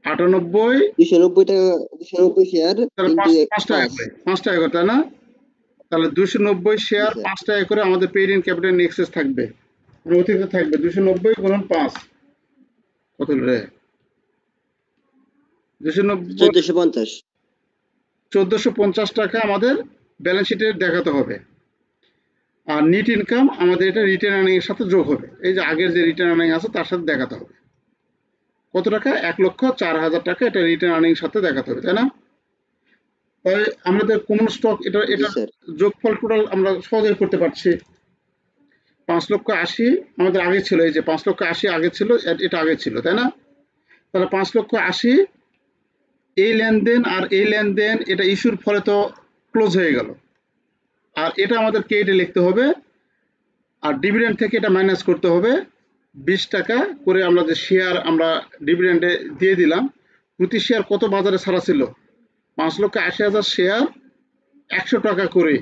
98। 290 টাকা, 290 শেয়ার তাহলে ইনটু 5 টাকা করে, 5 টাকা করে, তাই না? তাহলে 290 শেয়ার 5 টাকা করে আমাদের paid in capital in access থাকবে, অতিরিক্ত থাকবে। 290 গুণন 5 কত রে? 290, 1450। 1450 টাকা আমাদের ব্যালেন্স শিটে দেখাতে হবে। আর নেট ইনকাম আমাদের এটা রিটার্ন আর্নিং এর সাথে যোগ হবে, এই যে আগের যে রিটার্ন আর্নিং আছে তার সাথে দেখাতে হবে। কত টাকা? 1,04,000 টাকা এটা রিটার্ন আর্নিং এর সাথে দেখাতে হবে, তাই না? তাই আমাদের কমন স্টক এটা যোগফল টোটাল আমরা সহজেই করতে পারছি। 5,80,000 আমাদের আগে ছিল, এই যে 5,80,000 আগে ছিল, এটা আগে ছিল, তাই না? তাহলে 5,80,000 এই লেনদেন আর এই লেনদেন এটা ইস্যুর ফলে তো ক্লোজ হয়ে গেল, আর এটা আমাদেরকে এটা লিখতে হবে। আর ডিভিডেন্ড থেকে এটা মাইনাস করতে হবে 20 টাকা করে। আমরা যে শেয়ার আমরা ডিভিডেন্ডে দিয়ে দিলাম, প্রতি শেয়ার কত বাজারে ছাড়া ছিল? 5,80,000 শেয়ার 100 টাকা করে।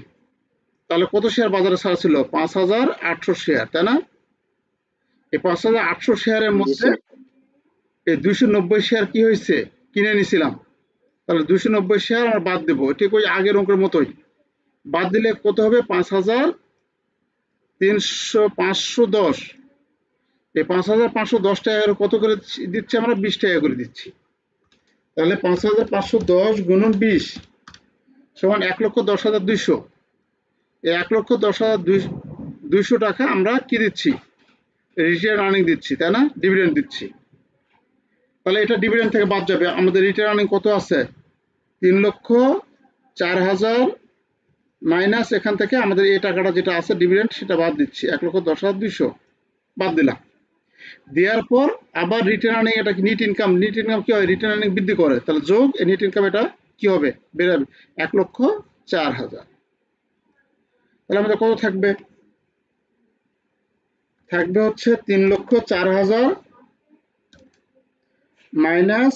তাহলে কত শেয়ার বাজারে ছাড়া ছিল? 5,800 শেয়ার, তাই না? এই 5,800 শেয়ারের মধ্যে এই 290 শেয়ার কি হয়েছে? কিনে নিছিলাম। তাহলে 290 শেয়ার আমরা বাদ দেবো, ঠিক ওই আগের অঙ্কের মতোই। বাদ দিলে কত হবে? 5,510। এই 5,510 টাকা কত করে দিচ্ছি আমরা? 20 টাকা করে দিচ্ছি। তাহলে 5,510 গুণন 20 সমান 1,10,200। এই 1,10,200 টাকা আমরা কি দিচ্ছি? রিটার্ন আর্নিং দিচ্ছি, তাই না? ডিভিডেন্ড দিচ্ছি। তাহলে এটা ডিভিডেন্ড থেকে বাদ যাবে। আমাদের রিটার্ন আর্নিং কত আছে? 3,04,000 মাইনাস এখান থেকে আমাদের এই টাকাটা যেটা আছে ডিভিডেন্ড সেটা বাদ দিচ্ছি, 1,10,200 বাদ দিলাম। দেওয়ার পর আবার রিটার্ন আর্নিং, এটা কি নিট ইনকাম? নিট ইনকাম কি হয়? রিটার্ন আর্নিং বৃদ্ধি করে, তাহলে যোগ নিট ইনকাম, এটা কি হবে? বেড়ে 1,04,000। তাহলে আমাদের কত থাকবে? থাকবে হচ্ছে 3,04,000 মাইনাস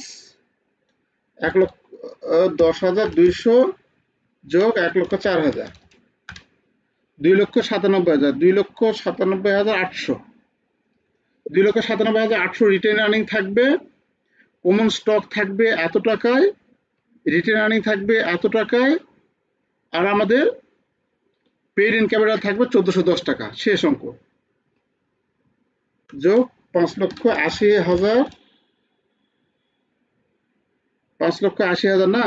1,10,200 যোগ 1,04,000। 2,97,000, 2,97,800, 2,97,800 রিটেন আর্নিং থাকবে, কমন স্টক থাকবে এত টাকায়, রিটেন আর্নিং থাকবে এত টাকায়, আর আমাদের পেইড ইন ক্যাপিটাল থাকবে 1410 টাকা, শেষ অঙ্ক যোগ 5,80,000, 5,80,000 না,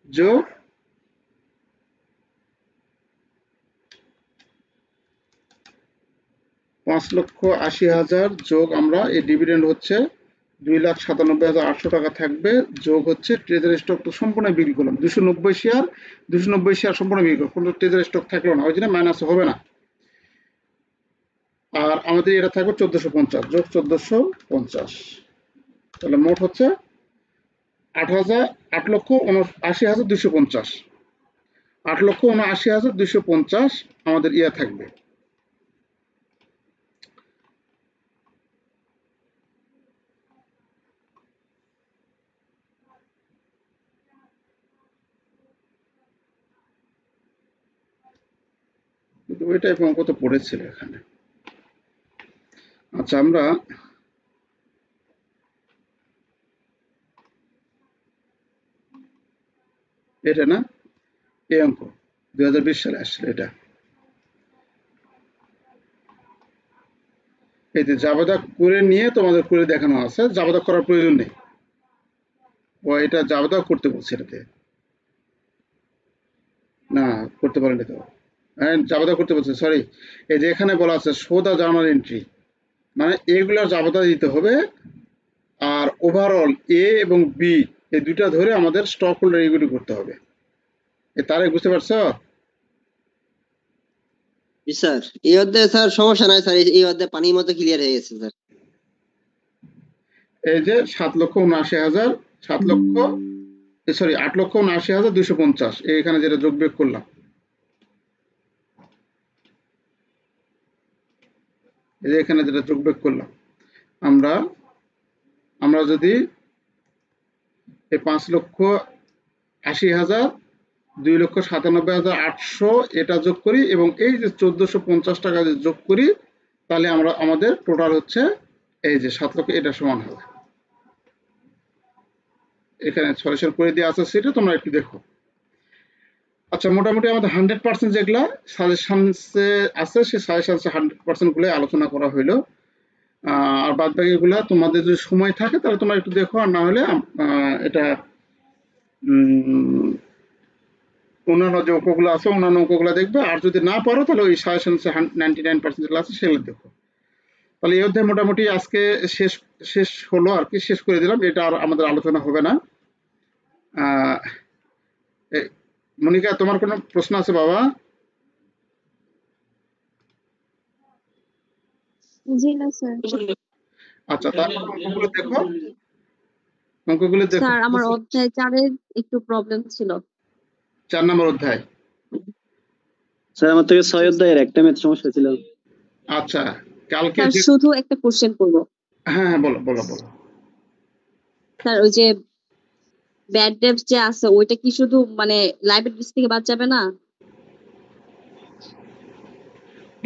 যোগ 5,80,000 যোগ আমরা এই ডিভিডেন্ড হচ্ছে 2,97,800 টাকা থাকবে, যোগ হচ্ছে ট্রেজারি স্টক তো সম্পূর্ণ বিক্রি করলাম 290 শেয়ার সম্পূর্ণ বিক্রি করলাম, কোনো ট্রেজারি স্টক থাকলো না, ওই জন্য মাইনাস হবে না। আর আমাদের এটা থাকবে 1450 যোগ 1450, তাহলে মোট হচ্ছে 8,79,250, 8,79,250 আমাদের ইয়া থাকবে। কিন্তু ওই টাইপ অঙ্ক তো পড়েছিল এখানে। আচ্ছা, আমরা এটা না, এই অঙ্ক 2020 সালে আসছিল এটা, এই যে জাবেদা করে নিয়ে তোমাদের করে দেখানো আছে, জাবেদা করার প্রয়োজন নেই, ও এটা জাবেদা করতে বলছে, এটাতে না করতে পারেনি তো, হ্যাঁ জাবেদা করতে বলছে, সরি, এই যে এখানে বলা আছে শো দা জার্নাল এন্ট্রি, মানে এগুলোর জাবেদা দিতে হবে, আর ওভারঅল এ এবং বি এই দুইটা ধরে আমাদের স্টক হোল্ডার এগুলি করতে হবে। তারে বুঝতে পারছো? জি স্যার, এই অধ্যায়ে স্যার সমস্যা নাই স্যার, এই অধ্যায়ে পানির মতো ক্লিয়ার হয়ে গেছে স্যার। এই যে 7,79,000, 8,79,250 এখানে যেটা যোগ বিয়োগ করলাম, এই যে এখানে যেটা যোগ বিয়োগ করলাম, আমরা যদি এই 5,80,000, 2,97,800 এটা যোগ করি এবং এই যে 1450 টাকা যে যোগ করি, তাহলে আমরা আমাদের টোটাল হচ্ছে এই যে 7 লক্ষ, এটা সমান হবে। এখানে সলিউশন করে দিয়ে আছে, সেটা তোমরা একটু দেখো। আচ্ছা, মোটামুটি আমাদের 100% যেগুলা সাজেশনসে আছে, সেই সাজেশনসে 100% গুলো আলোচনা করা হইলো, আর বাদ বাকিগুলা তোমাদের যদি সময় থাকে তাহলে তোমরা একটু দেখো, আর না হলে এটা অন্যান্য যে অঙ্কগুলো আছে অন্যান্য অঙ্কগুলো দেখবে, আর যদি না পারো তাহলে ওই সাজেশনসে 99% যেগুলো আছে সেগুলো দেখো। তাহলে এই অধ্যায় মোটামুটি আজকে শেষ হলো আর কি, শেষ করে দিলাম, এটা আর আমাদের আলোচনা হবে না। মনিকা, তোমার কোনো প্রশ্ন আছে বাবা? জি না স্যার। আচ্ছা, তারপর অঙ্কগুলো দেখো স্যার আমার অধ্যায় 4-এর একটু প্রবলেম ছিল। 4 নম্বর অধ্যায়। স্যার আমার থেকে 6 অধ্যায়ের একটা ম্যাথ সমস্যা ছিল। আচ্ছা, কালকে স্যার শুধু একটা কোশ্চেন করব। হ্যাঁ বলো বলো বলো। স্যার ওই যে ব্যাড ডেপস যে আছে ওইটা কি শুধু মানে লাইবিলিটিস থেকে বাদ যাবে না?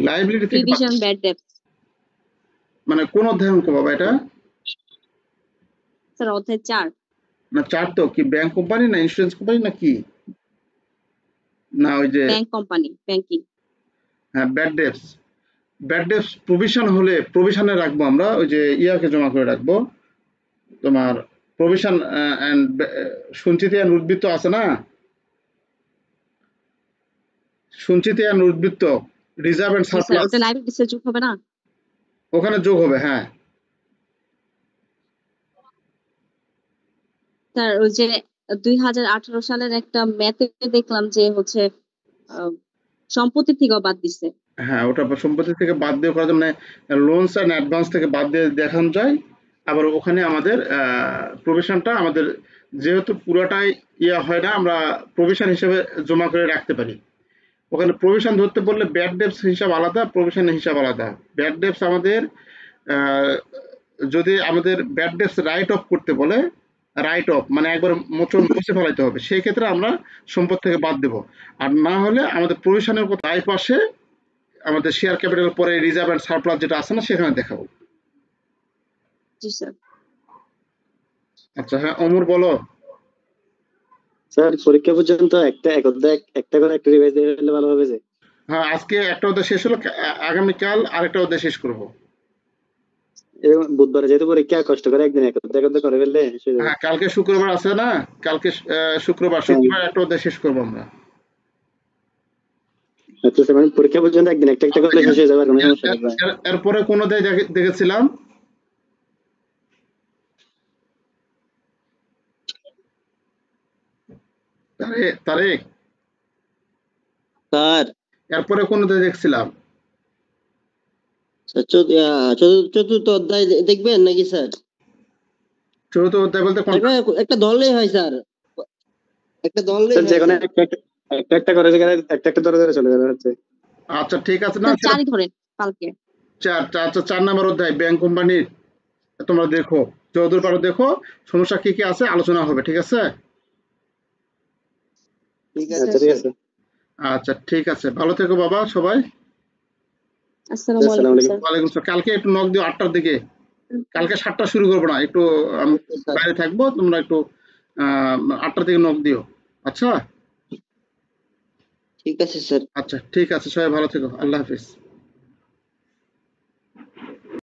লাইবিলিটি থেকে প্রিভিশন ব্যাড ডেপস মানে কোন অধ্যায় অঙ্ক বাবা এটা? স্যার অধ্যায় 4। না 4 তো কি ব্যাংক কোম্পানি না ইন্স্যুরেন্স কোম্পানি না কি? না ওই যে ব্যাংক কোম্পানি, ব্যাংকিং। হ্যাঁ, ব্যাড ডেপস প্রভিশন হলে প্রভিশনে রাখবো আমরা, ওই যে ইয়াকে জমা করে রাখবো, তোমার প্রভিশন এন্ড সঞ্চিতি এন্ড উদ্বৃত্ত আছে না, সঞ্চিতি এন্ড উদ্বৃত্ত, রিজার্ভ এন্ড সারপ্লাস, ওটা লাইবিলিটিসে যোগ হবে না? ওখানে যোগ হবে। হ্যাঁ স্যার ওই যে 2018 সালের একটা ম্যাথে দেখলাম যে হচ্ছে সম্পত্তি থেকেও বাদ দিছে। হ্যাঁ, ওটা সম্পত্তি থেকে বাদ দিয়ে করা যায়, মানে লোনস এন্ড অ্যাডভান্স থেকে বাদ দিয়ে দেখানো যায়। আবার ওখানে আমাদের প্রভিশনটা আমাদের যেহেতু পুরোটাই ইয়া হয় না, আমরা প্রভিশন হিসেবে জমা করে রাখতে পারি। ওখানে প্রভিশন ধরতে বললে ব্যাড ডেপস হিসাব আলাদা, প্রভিশনের হিসাব আলাদা। ব্যাড ডেপস আমাদের যদি আমাদের ব্যাড ডেপস রাইট অফ করতে বলে, রাইট অফ, মানে একবার মোচন মুছে ফেলাইতে হবে, সেই ক্ষেত্রে আমরা সম্পদ থেকে বাদ দেব। আর না হলে আমাদের প্রভিশনের তাই পাশে আমাদের শেয়ার ক্যাপিটাল পরে রিজার্ভ এন্ড সারপ্লাস যেটা আছে না সেখানে দেখাবো। জি স্যার। আচ্ছা হ্যাঁ অমর বলো। স্যার পরীক্ষা পর্যন্ত এক অধ্যায় একটা করে একটা রিভাইজ দিয়ে ফেললে ভালো হবে যে। হ্যাঁ আজকে একটা অধ্যায় শেষ হলো, আগামীকাল আরেকটা অধ্যায় শেষ করব। এরকম বুধবারে যেহেতু পরীক্ষা, কষ্ট করে একদিন এক অধ্যায় করে ফেললে শেষ হয়ে যাবে। হ্যাঁ কালকে শুক্রবার আছে না, কালকে শুক্রবার একটা অধ্যায় শেষ করবো আমরা। আচ্ছা স্যার, মানে পরীক্ষা পর্যন্ত একদিন একটা একটা করে শেষ হয়ে যাবে, আর কোনো সমস্যা হবে না। এরপরে কোন অধ্যায় দেখেছিলাম? তারেক, স্যার এরপরে কোন অধ্যায় দেখছিলাম? চতুর্থ অধ্যায় দেখবেন নাকি স্যার? চতুর্থ অধ্যায় বলতে কোনটা? একটা দলেই হয় স্যার, একটা দলেই স্যার হয় যেখানে স্যার। একটা একটা করে একটা একটা ধরে ধরে চলে যাবে হচ্ছে। আচ্ছা ঠিক আছে, না স্যার চারই ধরেন কালকে। আচ্ছা 4 নম্বর অধ্যায় ব্যাংক কোম্পানির, তোমরা দেখো, চৌধুরী পারো দেখো, সমস্যা কি কি আছে আলোচনা হবে, ঠিক আছে? ঠিক আছে আচ্ছা ঠিক স্যার। আছে। আচ্ছা ঠিক আছে, ভালো থেকো বাবা সবাই। আসসালামু আসসালামু আলাইকুম আলাইকুম। স্যার। ওয়ালাইকুম আসসালাম। কালকে একটু নক দিও 8টার দিকে, কালকে 7টা শুরু করবো না, একটু আমি ওকে স্যার। বাইরে থাকবো, তোমরা একটু 8টার দিকে নক দিও। আচ্ছা ঠিক আছে স্যার। আচ্ছা ঠিক আছে, সবাই ভালো থেকো, আল্লাহ হাফিজ।